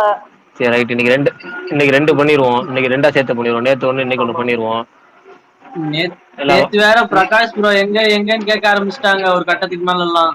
சரி ரைட், இன்னைக்கு ரெண்டு பண்ணிடுவோம். இன்னைக்கு ரெண்டா சேர்த்து பண்ணிடுவோம். நேத்து ஒண்ணு, இன்னைக்கு ஒண்ணு பண்ணிடுவோம். நேத்து வேற பிரகாஷ் ப்ரோ எங்கன்னு கேட்க ஆரம்பிச்சிட்டாங்க ஒரு கட்டத்துக்கு மேல எல்லாம்.